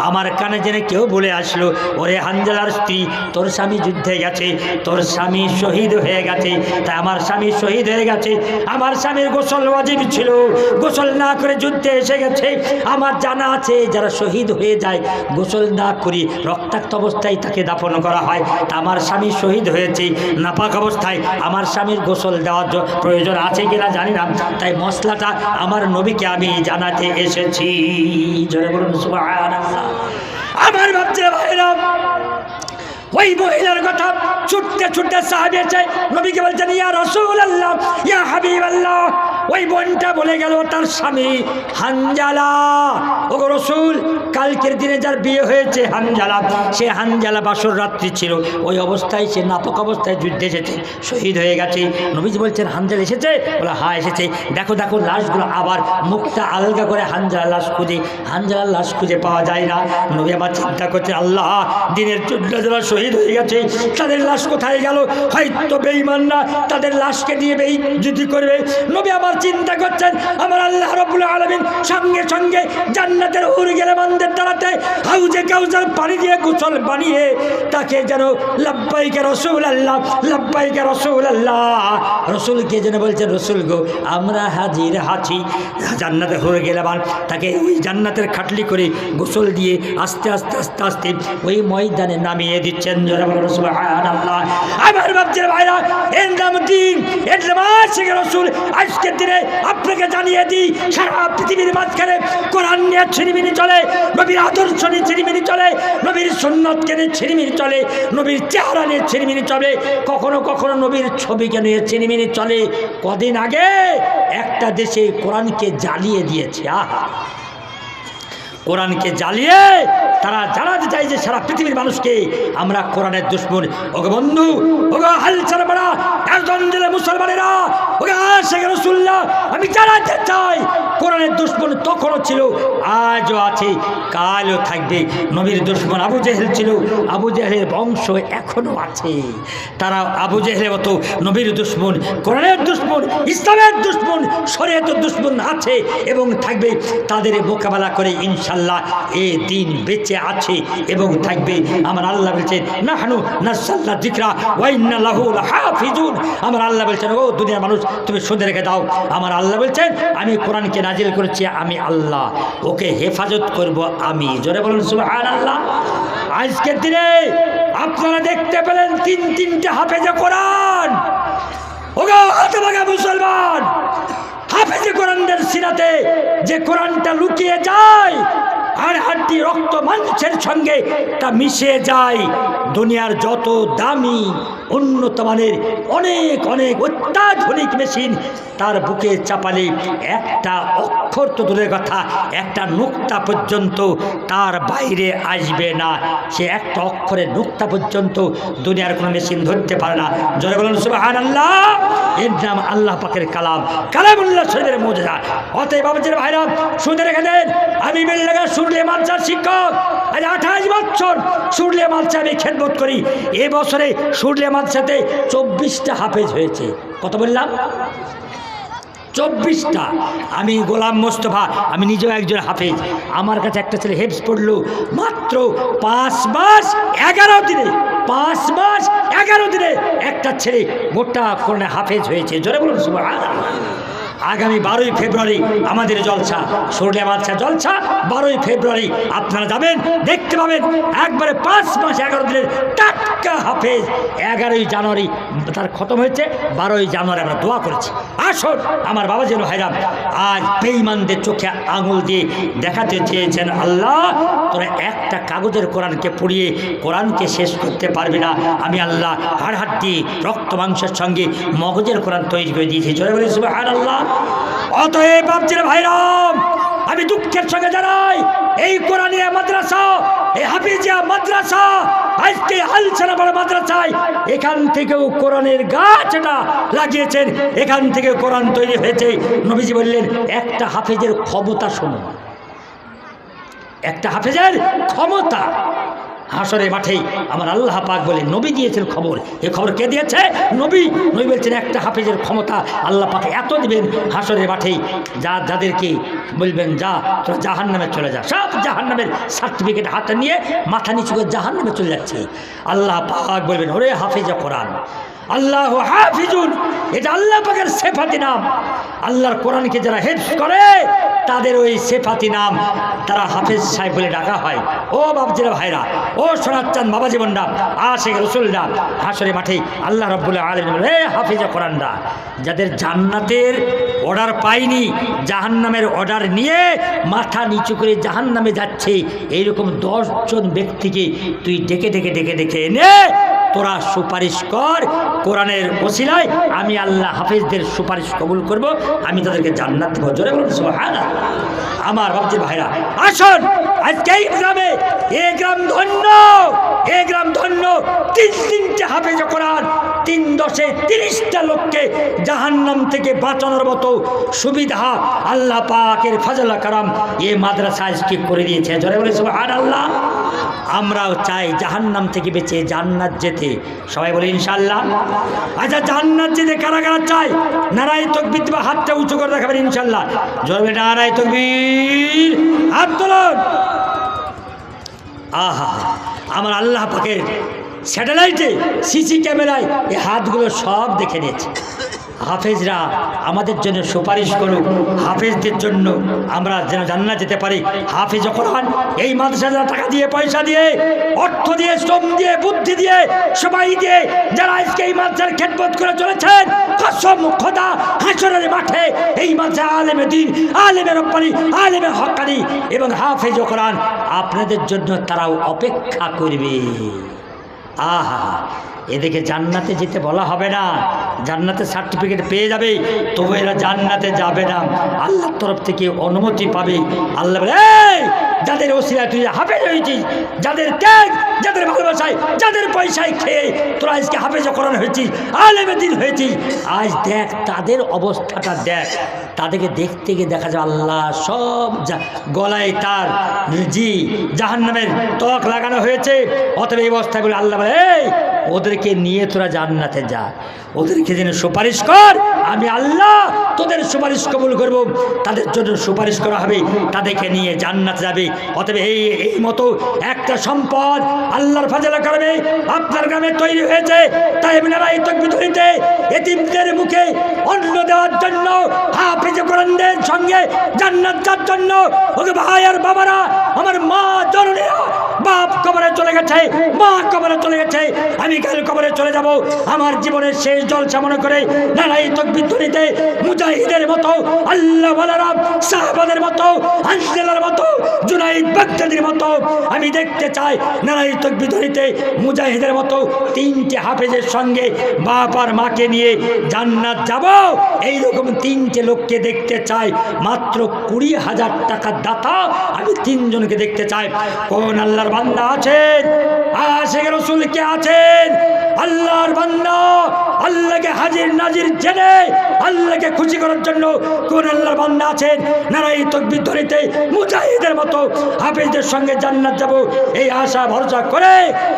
আমার কানে জেনে কেউ বলে আসলো, ওরে হানজালার স্ত্রী, তোর স্বামী যুদ্ধে গেছে, তোর স্বামী শহীদ হয়ে গেছে। তাই আমার স্বামী শহীদ হয়ে গেছে, আমার স্বামীর গোসল ওয়াজিব ছিল, গোসল না করে যুদ্ধে এসে গেছে। আমার জানা আছে যারা শহীদ হয়ে যায় গোসল না করি রক্তাক্ত অবস্থায় তাকে দাফন করা হয়। তা আমার স্বামী শহীদ হয়েছে নাপাক অবস্থায়, আমার স্বামীর গোসল দেওয়ার প্রয়োজন আছে কিনা জানি না, তাই মশলাটা আমার নবীকে আমি জানাতে এসেছি। জোরে বলুন সুবহানাল্লাহ। আমার বাচ্চারা ভাইরা, ওই মহিলার কথা ছুটতে ছুটতে সাহাবী এসে নবীকে বলছেন, ইয়া রাসূলুল্লাহ, ইয়া হাবিবাল্লাহ। ওই বোনটা বলে গেল তার স্বামী হানজালা, ওগো রাসূল, কালকের দিনে যার বিয়ে হয়েছে হানজালা, সে হানজালা বাসর রাত্রি ছিল, ওই অবস্থায় সে নাপাক অবস্থায় যুদ্ধে এসেছে, শহীদ হয়ে গেছে। নবীজি বলছেন, হানজালা এসেছে? বলে হ্যাঁ এসেছে। দেখো দেখো লাশগুলো, আবার মুখটা আলগা করে হানজালার লাশ খুঁজে, হানজালার লাশ খুঁজে পাওয়া যায় না। নবী আবার চিন্তা করছে, আল্লাহ, দিনের যুদ্ধে যারা শহীদ হয়ে গেছে তাদের লাশ কোথায় গেল? হয়তো বেঈমানরা তাদের লাশকে দিয়ে বেইজ্জতি করবে। নবী আবার চিন্তা করছেন, আমার আল্লাহ রাব্বুল আলামিন সঙ্গে সঙ্গে জান্নাতের হুর গেলেমানদের দ্বারাতে হাউজে কাউসার পানি দিয়ে গোসল বানিয়ে তাকে যেন লাব্বাইকা রাসূলুল্লাহ, লাব্বাইকা রাসূলুল্লাহ, রাসূলকে যেন বলছেন, রাসূল গো আমরা হাজির আছি। জান্নাতের হুর গেলেমান তাকে ওই জান্নাতের খাটলি করে গোসল দিয়ে আস্তে আস্তে আস্তে আস্তে ওই ময়দানে নামিয়ে দিচ্ছেন। সুবহানাল্লাহ। আমার বাপজির ভাইরা, এর নাম দিন, এর নাম আশিক রাসূল। আজকের দিনে আপনাকে জানিয়ে দিই, সারা পৃথিবীর মাঝখানে কোরআন নিয়ে ছিনিমিনি চলে, নবীর আদর্শ নিয়ে ছিনিমিনি চলে, নবীর সুন্নতকে নিয়ে ছিনিমিনি চলে, নবীর চেহারা নিয়ে ছিনিমিনি চলে, কখনো কখনো নবীর ছবিকে নিয়ে ছিনিমিনি চলে। কদিন আগে একটা দেশে কোরআনকে জ্বালিয়ে দিয়েছে। আহা, কোরআনকে জ্বালিয়ে তারা জানাতে চাই যে সারা পৃথিবীর মানুষকে আমরা কোরআনের দুশমন। ওগো বন্ধু, ওগো হালচার বড়া একজন জেলে মুসলমানেরা, ওগো আশিক রাসূলুল্লাহ, আমি জানাতে চাই কোরআনের দুশ্মন তখনও ছিল, আজও আছে, কালও থাকবে। নবীর দুশ্মন আবু জেহেল ছিল, আবু জেহেলের বংশ এখনও আছে। তারা আবু জেহেলের মতো নবীর দুশ্মন, কোরআনের দুশ্মন, ইসলামের দুশ্মন, শরীয়তের দুশ্মন আছে এবং থাকবে। তাদের মোকাবেলা করে ইনশাল্লাহ এ দিন বেঁচে আছে এবং থাকবে। আমার আল্লাহ বলছেন নাহনু নাযালনা যিকরা ওয়া ইন্না লাহু লাহাফিজুন। আমার আল্লাহ বলছেন ও দুনিয়ার মানুষ তুমি শুনে রেখে দাও, আমার আল্লাহ বলছেন আমি কোরআনকে নাজিল করেছি, আমি আল্লাহ, ওকে হেফাজত করব আমি। জোরে বলুন সুবহানাল্লাহ। আজকের দিনে আপনারা দেখতে পেলেন তিনটে হাফেজে কোরআন। ওগো হতভাগা মুসলমান, হাফেজে কোরআনদের সিরাতে যে কোরআনটা লুকিয়ে যায় আর হাড্ডি রক্ত মাংসের সঙ্গে তা মিশে যায়। দুনিয়ার যত দামি উন্নত মানের অনেক অনেক অত্যাধুনিক মেশিন তার বুকে চাপালে একটা অক্ষর তো দূরের কথা, একটা নুক্তা পর্যন্ত তার বাইরে আসবে না। সে একটা অক্ষরের নুক্তা পর্যন্ত দুনিয়ার কোনো মেশিন ধরতে পারে না। জোরে বলুন সুবহানাল্লাহ। এর নাম আল্লাহ পাকের কালাম, কালামুল্লাহ শরীফের মুজিজা। অতএব বাবাজির ভাইরা শুনে রেখে দেন, আমি বেলডাঙ্গা সুরলিয়া মাদ্রাসার শিক্ষক, আজ 28 বছর সুরলিয়া মাদ্রাসা আমি খেদমত করি। এ বছরে সুরলিয়া মাদ্রাসাতে 24টা হাফেজ হয়েছে। কত বললাম? 24টা। আমি গোলাম মোস্তফা, আমি নিজেও একজন হাফেজ। আমার কাছে একটা ছেলে হেফজ পড়লো মাত্র 5 মাস 11 দিনে। 5 মাস 11 দিনে একটা ছেলে গোটা কোরআনে হাফেজ হয়েছে। জোরে বলুন সুবহানাল্লাহ। আগামী 12ই ফেব্রুয়ারি আমাদের জলসা, সুরলিয়া মাদ্রাসা জলসা। 12ই ফেব্রুয়ারি আপনারা যাবেন, দেখতে পাবেন একবারে 5 মাস 11 দিনের টাটকা হাফেজ। 11ই জানুয়ারি তার খতম হয়েছে, 12ই জানুয়ারি আমরা দোয়া করেছি। আসুন আমার বাবাজির ভাইরা, আজ বেঈমানদের চোখে আঙুল দিয়ে দেখাতে চেয়েছেন আল্লাহ তোরা একটা কাগজের কোরআনকে পড়িয়ে কোরআনকে শেষ করতে পারবি না। আমি আল্লাহ হাড় হাড্ডি রক্ত মাংসের সঙ্গে মগজের কোরআন তৈরি করে দিয়েছি। জোরে বলি সুবহানাল্লাহ। অতএব বাপজির ভাইরাম, আমি দুঃখের সঙ্গে জানাই এই কোরআনিয়া মাদ্রাসা, এই হাফিজিয়া মাদ্রাসা, আজকে আলসানা বড় মাদ্রাসায় এখান থেকেও কোরআনের গাছটা লাগিয়েছেন, এখান থেকে কোরআন তৈরি হয়েছে। নবীজি বললেন একটা হাফেজের ক্ষমতা শুনুন, একটা হাফেজের ক্ষমতা। হাসরের মাঠে আমার আল্লাহ পাক বলে নবী দিয়েছেন খবর। এই খবর কে দিয়েছে? নবী। নবী বলছেন একটা হাফেজের ক্ষমতা আল্লাহ পাক এত দিবেন, হাসরের মাঠে যাদেরকে বলবেন যা তোরা জাহান্নামে চলে যা, সব জাহান্নামের সার্টিফিকেট হাতে নিয়ে মাথা নিচু করে জাহান্নামে চলে যাচ্ছে। আল্লাহ পাক বলবেন ওরে হাফেজে কোরআন, আল্লাহ হাফিজুন, এটা আল্লাহ পাকের সেফাতি নাম। আল্লাহর কোরআনকে যারা হেফজ করে তাদের ওই সেফাতি নাম, তারা হাফেজ সাহেব বলে ডাকা হয়। ও বাবজিরা ভাইরা, ও সোনাচ্চান বাবা জীবনরা, আশিক রসুলরা, হাসরে মাঠে আল্লাহ রাব্বুল আলামিন বলে হে হাফেজে কোরআনরা, যাদের জান্নাতের অর্ডার পায়নি, জাহান্নামের অর্ডার নিয়ে মাথা নিচু করে জাহান্নামে যাচ্ছে, এইরকম 10 জন ব্যক্তিকে তুই ডেকে ডেকে ডেকে ডেকে এনে তোরা সুপারিশ কর কোরআনের ওসিলায়, আমি আল্লাহ হাফেজদের সুপারিশ কবুল করব, আমি তাদেরকে জান্নাত দেব। জোরে বলুন সুবহানাল্লাহ। আমার বাবজি ভাইরা আসুন, আজকে এই গ্রামে, এই গ্রাম ধন্য, এই গ্রাম ধন্য। 3 হাফেজ কোরআন 3-10 30টা লোককে জাহান্নাম থেকে বাঁচানোর মতো সুবিধা আল্লাহ পাকের ফাজল কারাম এই মাদ্রাসা আজকে করে দিয়েছে। জোরে বলে সুবহানাল্লাহ। আমরাও চাই জাহান্নাম থেকে বেঁচে জান্নাত যেতে। সবাই বলে ইনশাআল্লাহ। আচ্ছা জান্নাত যেতে কারা কারা চাই? নারায়ে তাকবীর দিবা, হাতটা উঁচু করে দেখাবেন ইনশাআল্লাহ। জোরে নারায়ে তাকবীর, হাত তুলুন। আহা, আমার আল্লাহ পাকের স্যাটেলাইটে সিসি ক্যামেরায় এই হাতগুলো সব দেখে নিয়েছে। হাফেজরা আমাদের জন্য সুপারিশ করুক, হাফেজদের জন্য আমরা যেন জান্নাত যেতে পারি। হাফেজ কোরআন এই মাদ্রাসা যারা টাকা দিয়ে, পয়সা দিয়ে, অর্থ দিয়ে, শ্রম দিয়ে, বুদ্ধি দিয়ে, সবাই দিয়ে যারা আজকে এই মাদ্রাসার খেদমত করে চলেছেন, কসম খোদা হাসরের মাঠে এই মাদ্রাসা আলেমে দ্বীন, আলেমে রব্বানি, আলেমে হক্কানি এবং হাফেজ কোরআন আপনাদের জন্য তারাও অপেক্ষা করবে। আহা, এদিকে জান্নাতে যেতে বলা হবে না, জান্নাতের সার্টিফিকেট পেয়ে যাবে, তবু এরা জান্নাতে যাবে না, আল্লাহর তরফ থেকে অনুমতি পাবে। আল্লাহ বলে, এই যাদের ওসিলা তুই হাফেজ হয়েছিস, যাদের ত্যাগ, যাদের ভালোবাসায়, যাদের পয়সায় খেয়ে তোরা আজকে হাফেজে কোরআন হয়েছিস, আলেমে দ্বীন হয়েছিস, আজ দেখ তাদের অবস্থাটা দেখ। তাদেরকে দেখতে গিয়ে দেখা যায় আল্লাহ সব গলায় তার জাহান্নামের ত্বক লাগানো হয়েছে। অতএব এই অবস্থায় বলে আল্লাহ বলে, এই ওদেরকে নিয়ে তোরা জান্নাতে যা, ওদেরকে যেন সুপারিশ কর, আমি আল্লাহ তোদের সুপারিশ কবুল করব, তাদের জন্য সুপারিশ করা হবে, তাদেরকে নিয়ে জান্নাতে যাবে। অতএব এই মতো একটা সম্পদ আল্লাহর ফাজলা করবে আপনার গ্রামে তৈরি হয়েছে। তাই আপনারা এই তাকবীর ধ্বনিতে এতিমদের মুখে অন্ন দেওয়ার জন্য, হাফেজ কোরআনদের সঙ্গে জান্নাত যাওয়ার জন্য, ওকে ভাই আর বাবারা, আমার মা জননীরা, বাপ কবরে চলে গেছে, মা কবরে চলে গেছে, আমি কাল কবরে চলে যাব, আমার জীবনের শেষ জলসা মনে করে নারাই তাকবীর ধ্বনিতে মুজাহিদের মতো, আল্লাহ ওয়ালারা, সাহাবাদের মতো, আনসারের মতো, জুনাইদ বাগদাদির মতো আমি দেখতে চাই নারাই তাকবীর ধ্বনিতে মুজাহিদের মতো তিনটে হাফেজের সঙ্গে বাপ আর মাকে নিয়ে জান্নাত যাব। এইরকম তিনটে লোককে দেখতে চাই। মাত্র 20,000 টাকার দাতা আমি তিনজনকে দেখতে চাই। কোন আল্লাহর বান্দা আছেন? আশিক রাসূল কে আছেন? আল্লাহর বান্দা আল্লাহকে হাজির নাজির জেনে আল্লাহকে খুশি করার জন্য কোন আল্লাহর বান্দা আছেন? নারাই তাকবীর ধ্বনিতে মুজাহিদের মতো হাফেজদের সঙ্গে জান্নাত যাব, এই আশা ভরসা করে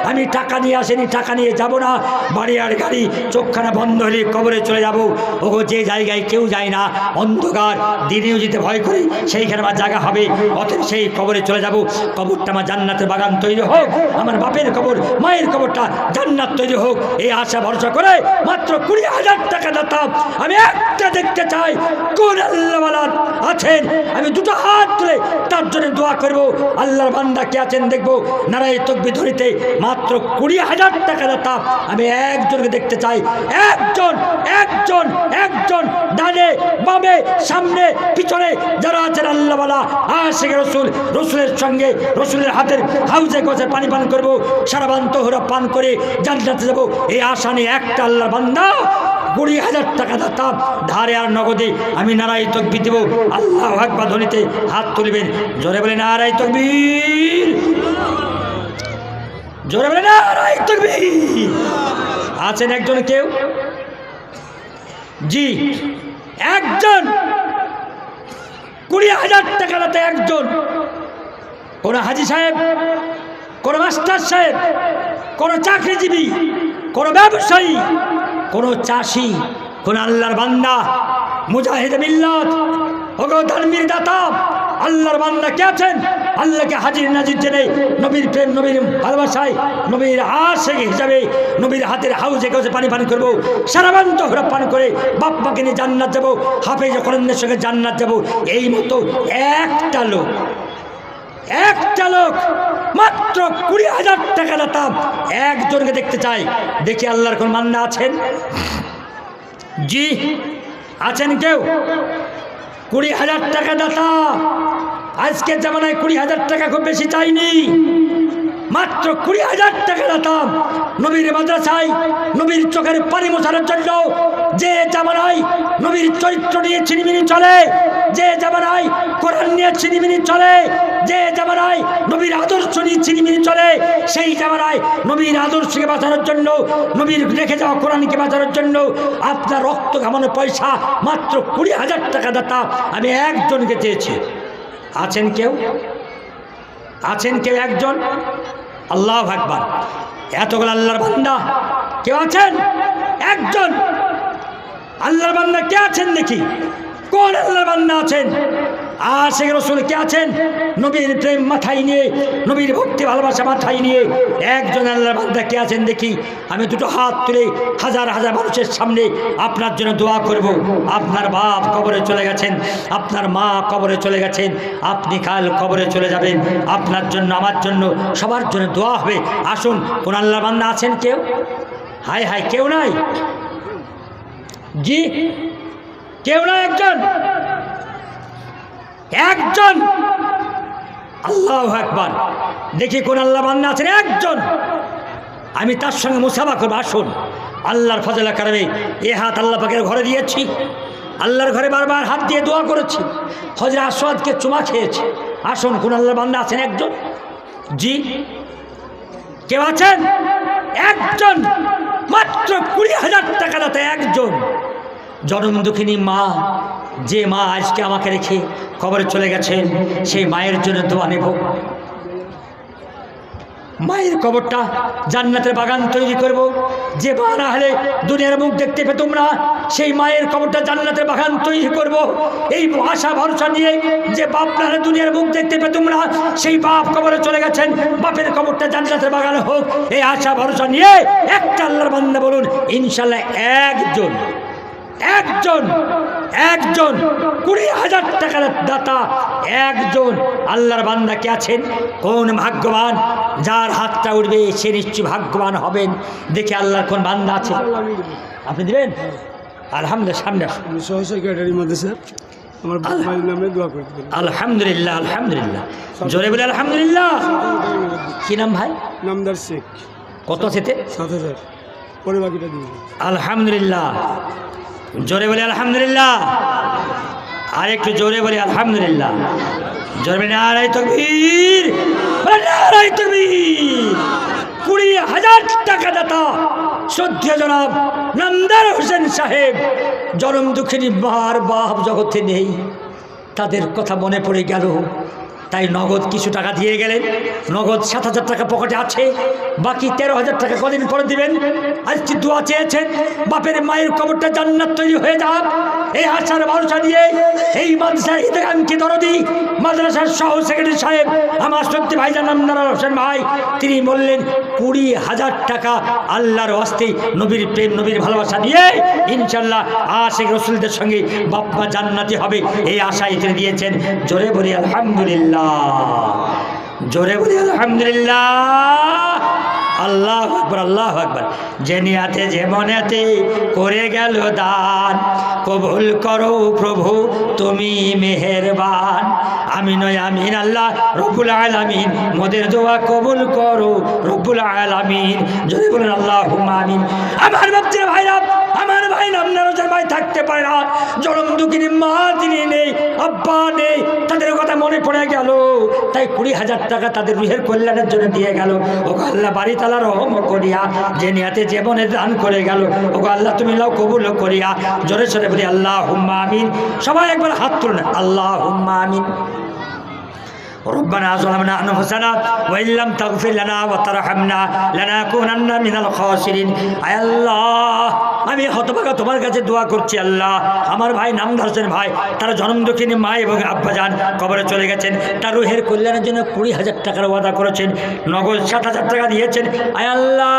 আমি টাকা নিয়ে আসিনি, টাকা নিয়ে যাব না, বাড়ি আর গাড়ি চোখখানা বন্ধ হলে কবরে চলে যাব। ওগো যে জায়গায় কেউ যায় না, অন্ধকার, দিনেও যেতে ভয় করে, সেইখানে আমার জায়গা হবে, অতএব সেই কবরে চলে যাব। কবরটা আমার জান্নাতের বাগান তৈরি হোক, আমার বাপের কবর, মায়ের কবরটা জান্নাত তৈরি হোক, এই আশা ভরসা করে মাত্র 20,000 টাকা দাতাম আমি একটা দেখতে চাই। কোন আল্লাহওয়ালা আছেন? আমি দুটো হাত তুলে তার জন্য দোয়া করব। আল্লাহর বান্দা কে আছেন দেখবো। নারাই তাকবীর ধ্বনিতে মাত্র 20,000 টাকা দাতাম আমি একজনকে দেখতে চাই। একজন একজন একজন, ডানে বামে সামনে পিছনে যারা আছেন আল্লাহওয়ালা আশিক রাসূল, রসুলের সঙ্গে রসুলের হাতের হাউজে গছে পানি পান করবো, সারাবান তোহরা পান করে জান্নাতে যাবো, এই আশা নিয়ে একটা আল্লাহর বান্দা 20,000 টাকা দাতাম ধারে আর নগদে আমি নারাই তাকবীর দেব। আল্লাহু আকবার ধ্বনিতে হাত তুলবেন, জোরে বলে নারাই তাকবীর, জোরে বলে নারাই তাকবীর। আছেন একজন কেউ? জি একজন। 20,000 টাকা দাতা একজন। কোন হাজি সাহেব, কোন মাস্টার সাহেব, কোন চাকরিজীবী, কোন ব্যবসায়ী, কোন চাষি, কোন আল্লাহর বান্দা, মুজাহিদ মিল্লাত, ওগো ধর্মীর দাতা, আল্লাহর বান্দা কে আছেন? আল্লাহকে হাজির নাজির জেনে নবীর প্রেম, নবীর ভালোবাসায়, নবীর আশিক হিসাবে নবীর হাতের হাউজে গজে পানি পান করবো, সারাবান তোহরা পান করে বাপ মাকে নিয়ে জান্নাত যাবো, হাফেজ কোরআনের সঙ্গে জান্নাত যাবো। এই মতো একটা লোক, একটা লোক মাত্র 20,000 টাকা দাতাম একজনকে দেখতে চাই। দেখি আল্লাহর কোন বান্দা আছেন? জি আছেন কেউ? 20,000 টাকা দাতা। আজকের জামানায় 20,000 টাকা খুব বেশি চাইনি, মাত্র 20,000 টাকা দাতাম নবীর মাদ্রাসায় নবীর চোখের পানি মোছানোর জন্য। যে জামানায় নবীর চরিত্র নিয়ে ছিনিমিনি চলে, যে জামানায় কোরআন নিয়ে ছিনিমিনি চলে, যে জামানায় নবীর আদর্শ নিয়ে ছিনিমিনি চলে, সেই জামানায় নবীর আদর্শকে বাঁচানোর জন্য, নবীর রেখে যাওয়া কোরআনকে বাঁচানোর জন্য আপনার রক্ত ঘামানো পয়সা মাত্র 20,000 টাকা দাতা আমি একজনকে চেয়েছি। আছেন কেউ? আছেন কেউ একজন? আল্লাহু আকবার। এতগুলো আল্লাহর বান্দা কেউ আছেন? একজন আল্লাহর বান্দা কে আছেন দেখি? কোন আল্লাহর বান্দা আছেন? আশিক রাসূল কে আছেন? নবীর প্রেম মাথায় নিয়ে, নবীর ভক্তি ভালোবাসা মাথায় নিয়ে একজন আল্লাহর বান্দা কে আছেন দেখি। আমি দুটো হাত তুলে হাজার হাজার মানুষের সামনে আপনার জন্য দোয়া করব। আপনার বাপ কবরে চলে গেছেন, আপনার মা কবরে চলে গেছেন, আপনি কাল কবরে চলে যাবেন, আপনার জন্য, আমার জন্য, সবার জন্য দোয়া হবে। আসুন, কোন আল্লাহর বান্দা আছেন কেউ? হায় হায়, কেউ নাই? জি কেউ নাই? একজন, একজন। আল্লাহু আকবার। দেখি কোন আল্লাহর বান্দা আছেন? একজন। আমি তার সঙ্গে মুসাফা করবো। আসুন, আল্লাহর ফজলে কারণে এ হাত আল্লাহ পাকের ঘরে দিয়েছি, আল্লাহর ঘরে বারবার হাত দিয়ে দোয়া করেছি, হজরত আসওয়াদকে চুমা খেয়েছি। আসুন, কোন আল্লাহর বান্দা আছেন একজন? জি, কেউ আছেন? একজন, মাত্র 20,000 টাকা দাতা একজন। জনম দুঃখিনী মা, যে মা আজকে আমাকে রেখে কবরে চলে গেছেন, সেই মায়ের জন্য দোয়া নেব। মায়ের কবরটা জান্নাতের বাগান তৈরি করব। যে মা না হলে দুনিয়ার মুখ দেখতে পেতুম না, সেই মায়ের কবরটা জান্নাতের বাগান তৈরি করব। এই আশা ভরসা নিয়ে যে বাপ না হলে দুনিয়ার মুখ দেখতে পেতুম না, সেই বাপ কবরে চলে গেছেন, বাপের কবরটা জান্নাতের বাগান হোক, এই আশা ভরসা নিয়ে একটা আল্লাহর বান্দা বলুন ইনশাল্লাহ একজন, একজন, একজন 20,000 টাকার দাতা একজন আল্লাহর বান্দা কে আছেন? কোন ভাগ্যবান? যার হাতটা উঠবে সে নিশ্চয়ই ভাগ্যবান হবেন। দেখে আল্লাহর কোন বান্দা আছে? আপনি দিবেন? আলহামদুলিল্লাহ, সামনে আলহামদুলিল্লাহ, আলহামদুলিল্লাহ, জোরে বলে আলহামদুলিল্লাহ। কি নাম ভাই? নামদার শেখ। কত সেতে? 7,000, পরে বাকিটা দিন। আলহামদুলিল্লাহ, জোরে বলে আলহামদুলিল্লাহ। আর একটু জোরে বলে আলহামদুলিল্লাহ। জোরে নারায়ে তাকবীর, নারায়ে তাকবীর। 20,000 টাকা দাতা শ্রদ্ধেয় জনাব নামদার হোসেন সাহেব। জনম দুঃখিনী মার বাপ জগতে নেই, তাদের কথা মনে পড়ে গেল, তাই নগদ কিছু টাকা দিয়ে গেলেন। নগদ 7,000 টাকা পকেটে আছে, বাকি 13,000 টাকা কদিন পরে দিবেন। আজকে দোয়া চেয়েছেন বাপের মায়ের কবরটা জান্নাত তৈরি হয়ে যাক, এই আশার ভরসা দিয়ে এই মাদ্রাসার হিতাকাঙ্ক্ষী দরদি মাদ্রাসার সহ সেক্রেটারি সাহেব আমার সত্যি ভাইজান নামদার হোসেন ভাই, তিনি বললেন 20,000 টাকা আল্লাহর হস্তে নবীর প্রেম, নবীর ভালোবাসা দিয়ে ইনশাল্লাহ আশিক রসুলদের সঙ্গে বাপ্পা জান্নাতি হবে, এই আশাই তিনি দিয়েছেন। জোরে বলি আলহামদুলিল্লাহ, জোরে বলি আলহামদুলিল্লাহ। আল্লাহু আকবার, আল্লাহু আকবার। যে নিয়াতে যে মনেতে করে গেল দান, কবুল করো প্রভু তুমি মেহেরবান। আমি নয় আমিন, আল্লাহ রব্বুল আলামিন মোদের দোয়া কবুল করো রব্বুল আলামিন। যদি বলেন আল্লাহুম্মা আমিন। আমার বাচ্চারা ভাইরা, আমার ভাই নামদার হোসেন ভাই থাকতে পারে না, জনম দুঃখিনী মা তিনি নেই, আব্বা নেই, তাদের কথা মনে পড়ে গেল, তাই 20,000 টাকা তাদের রুহের কল্যাণের জন্য দিয়ে গেল। ও আল্লাহ বাড়ি তালা রহম করিয়া, যে নিয়াতে জীবনে দান করে গেল, ও আল্লাহ তুমি লাও কবুল করিয়া। জোরে সরে বলি আল্লাহুম্মা আমিন। সবাই একবার হাত তুলুন, আল্লাহুম্মা আমিন। ربنا ظلمنا أنفسنا وإن لم تغفر لنا وترحمنا لنكونن من الخاسرين। আয় আল্লাহ, আমি হতভাগা তোমার কাছে দোয়া করছি আল্লাহ। আমার ভাই নামদার হোসেন ভাই, তারা জনম দুঃখিনী মা এবং আব্বাজান কবরে চলে গেছেন, তার রুহের কল্যাণের জন্য 20,000 টাকার ওয়াদা করেছেন, নগদ 7,000 টাকা দিয়েছেন। আয় আল্লাহ,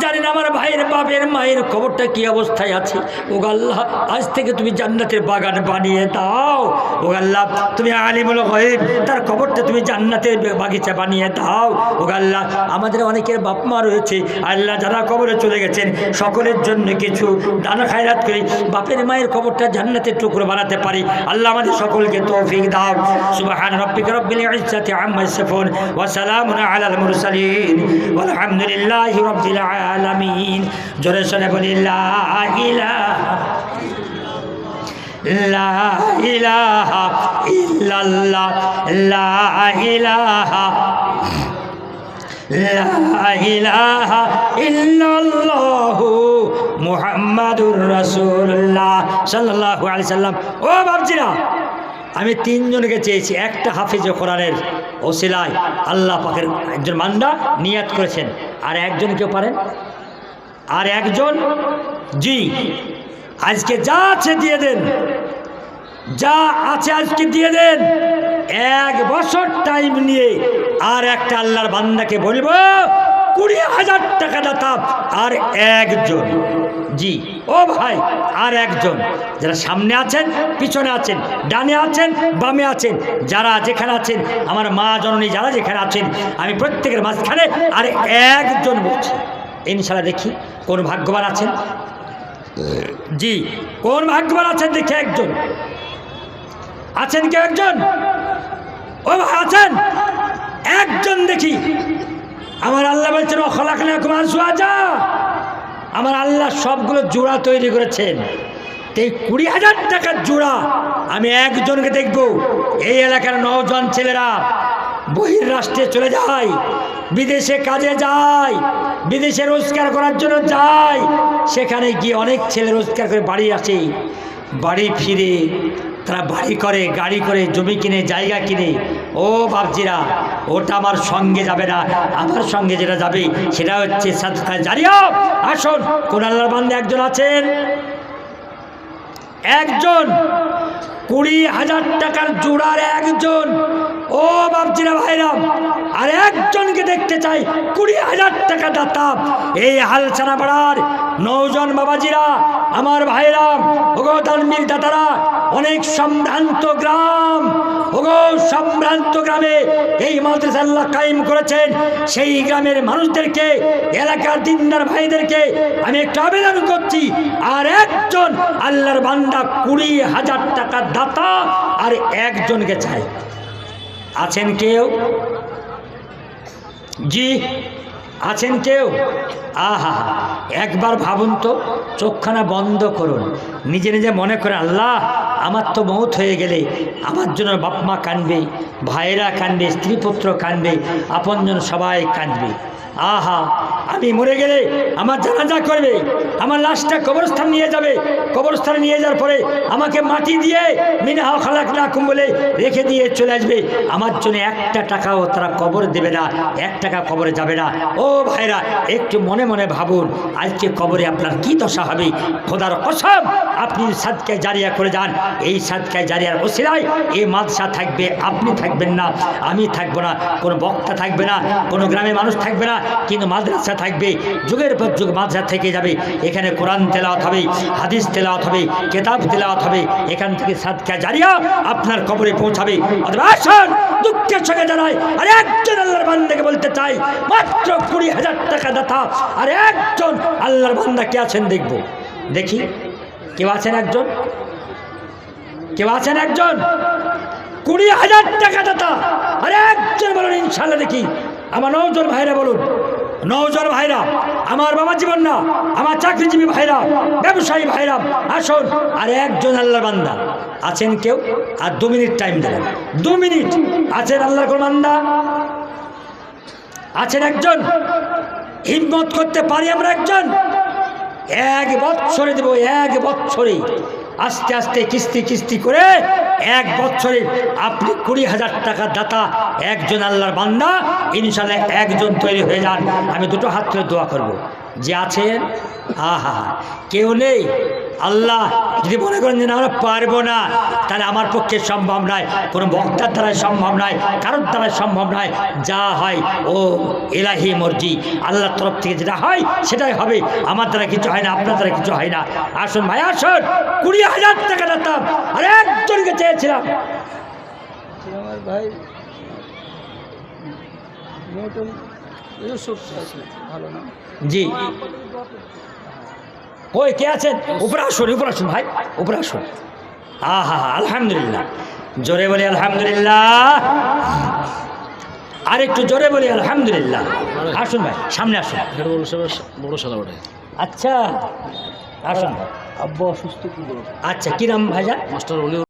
জানি না আমার ভাইয়ের বাপের মায়ের কবরটা কি অবস্থায় আছে, ও আল্লাহ আজ থেকে তুমি জান্নাতের বাগান বানিয়ে দাও। ও আল্লাহ তুমি আলিমুল গায়ব, তার কবরটা তুমি জান্নাতের বাগিচা বানিয়ে দাও। ও আল্লাহ আমাদের অনেকের বাপ মা রয়েছে আল্লাহ, যারা কবরে চলে গেছেন সকলের জন্য কিছু দান খায়রাত করি, বাপের মায়ের কবরটা জান্নাতের টুকরো বানাতে পারি। আল্লাহ আমাদের সকলকে তৌফিক দাও। সুবহান রাব্বিকা রাব্বিল ইজ্জাতি আম্মা ইয়াসিফুন ওয়া সালামুন আলাল মুরসালিন ওয়ালহামদুলিল্লাহি রাব্বিল আলামিন। জোরে সরে বলি লা ইলাহা লা ইলাহা ইল্লাল্লাহ, লা ইলাহা লা ইলাহা ইল্লাল্লাহু মুহাম্মাদুর রাসূলুল্লাহ সাল্লাল্লাহু আলাইহি সাল্লাম। ও বাপজিরা, আমি 3 জনকে চেয়েছি, একটা হাফিজ কোরআনের ওসিলায় আল্লাহ পাকের একজন বান্দা নিয়াত করেছেন, আর একজন কেউ পারেন? আর একজন? জি, আজকে যা আছে দিয়ে দেন, যা আছে আজকে দিয়ে দেন। 1 বছর টাইম নিয়ে আর একটা আল্লাহর বান্দাকে বলবো 20,000 টাকা দাতা আর একজন। জি ও ভাই, আর একজন, যারা সামনে আছেন, পিছনে আছেন, ডানে আছেন, বামে আছেন, যারা যেখানে আছেন, আমার মা জননী যারা যেখানে আছেন, আমি প্রত্যেকের মাঝখানে আর একজন বলছি। ইনশাআল্লাহ দেখি কোন ভাগ্যবান আছেন। জি, কোন ভাগ্যবান আছেন দেখি? একজন আছেন? কেউ একজন? ও ভাই আছেন? একজন দেখি। আমার আল্লাহ বলছেন ও খলাকনাকুম আজওয়াজা, আমার আল্লাহ সবগুলো জোড়া তৈরি করেছেন। এই 20,000 টাকার জোড়া আমি একজনকে দেখব। এই এলাকার নওজোয়ান ছেলেরা বহির্রাষ্ট্রে চলে যায়, বিদেশে কাজে যায়, বিদেশে রোজগার করার জন্য যায়, সেখানে গিয়ে অনেক ছেলে রোজগার করে বাড়ি আসে, বাড়ি ফিরে তারা বাড়ি করে, গাড়ি করে, জমি কিনে, জায়গা কিনে। ও বাপজিরা, ওটা আমার সঙ্গে যাবে না, আমার সঙ্গে যেটা যাবে সেটা হচ্ছে সাদকা জারিয়া। আসুন, কোন আল্লাহর বান্দা একজন আছেন, একজন 20,000 টাকার জোড়ার একজন, ও বাপজিরা ভাইরাম, আর একজনকে দেখতে চাই 20,000 টাকা দাতা। এই হালছানা পাড়ার নওজোয়ান বাবাজিরা, আমার ভাইরাম, ওগো তানবীর দাতারা, অনেক সম্ভ্রান্ত গ্রাম, ওগো সম্ভ্রান্ত গ্রামে এই মাদ্রাসা আল্লাহ কায়েম করেছেন। সেই গ্রামের মানুষদেরকে, এলাকার দিনদার ভাইদেরকে আমি একটা আবেদন করছি, আর একজন আল্লাহর বান্দা 20,000 টাকা দাতা আর একজনকে চাই। আছেন কেউ? জি আছেন কেউ? আহা, একবার ভাবুন তো, চোখখানা বন্ধ করুন, নিজে নিজে মনে করে আল্লাহ আমার তো মৌত হয়ে গেলে আমার জন্য বাপ মা কাঁদবে, ভাইয়েরা কাঁদবে, স্ত্রী পুত্র কাঁদবে, আপনজন সবাই কাঁদবে। আহা, আমি মরে গেলে আমার জানাজা করবে, আমার লাশটা কবরস্থান নিয়ে যাবে, কবরস্থানে নিয়ে যাওয়ার পরে আমাকে মাটি দিয়ে মিনহা খালাকনাকুম বলে রেখে দিয়ে চলে আসবে। আমার জন্য 1 টাকাও তারা কবর দেবে না, 1 টাকা কবরে যাবে না। ও ভাইরা, একটু মনে মনে ভাবুন, আজকে কবরে আপনার কি দশা হবে। খোদার কসম, আপনি সাদকায়ে জারিয়া করে যান। এই সাদকায়ে জারিয়ার ওসিলায় এই মাদ্রাসা থাকবে, আপনি থাকবেন না, আমি থাকবো না, কোনো বক্তা থাকবে না, কোনো গ্রামের মানুষ থাকবে না, কিন্তু মাদ্রাসা থাকবে, যুগের পর যুগ মাদ্রাসা থেকে যাবে। এখানে কোরআন তেলাওয়াত হবে, হাদিস তেলাওয়াত হবে, কিতাব তেলাওয়াত হবে, এখান থেকে সাদকায়ে জারিয়া আপনার কবরে পৌঁছাবে। অথবা আসুন, দুঃখের সঙ্গে জানাই, আর একজন আল্লাহর বান্দাকে বলতে চাই, মাত্র 20,000 টাকা দাতা আর একজন আল্লাহর বান্দা কে আছেন দেখব। দেখি কেউ আছেন একজন? কেউ আছেন একজন? 20,000 টাকা দাতা আর একজন বলুন ইনশাআল্লাহ। দেখি আমার নওজোয়ান ভাইরা বলুন, নওজোয়ান ভাইরা, আমার বাবা জীবন না, আমার চাকরিজীবী ভাইরা, ব্যবসায়ী ভাইরা, আসুন, আর একজন আল্লাহর বান্দা আছেন কেউ? আর 2 মিনিট টাইম দেবেন, 2 মিনিট। আছেন আল্লাহর কোন বান্দা? আছেন একজন? হিম্মত করতে পারি আমরা একজন? 1 বৎসরে দেব, 1 বৎসরে, আস্তে আস্তে কিস্তি কিস্তি করে 1 বৎসরে আপনি 20,000 টাকা দাতা, একজন আল্লাহর বান্দা, ইনশাআল্লাহ একজন তৈরি হয়ে যান। আমি 2 হাত ধরে দোয়া করব। যে আছেন, আহা, কেউ নেই? আল্লাহ যদি মনে করেন যে আমরা পারবো না, তাহলে আমার পক্ষে সম্ভব নয়, কোনো বক্তার দ্বারাই সম্ভব নয়, কারোর দ্বারাই সম্ভব নয়। যা হয় ও ইলাহি মর্জি, আল্লাহর তরফ থেকে যেটা হয় সেটাই হবে। আমার দ্বারা কিছু হয় না, আপনার দ্বারা কিছু হয় না। আসুন ভাই, আসুন, 20,000 টাকা দিতাম আর একজনকে চেয়েছিলাম। আমার ভাই ভালো না। জি, ওই কে আছেন? উপরে আসুন, উপরে আসুন ভাই, উপরে আসুন। আহা, আলহামদুলিল্লাহ, জোরে বলি আলহামদুলিল্লাহ, আর একটু জোরে বলি আলহামদুলিল্লাহ। আসুন ভাই, সামনে আসুন। বড় সাদা ওটা। আচ্ছা, আসুন। আব্বা অসুস্থ, কি বলবো? আচ্ছা, কি নাম ভাইজান? মাস্টার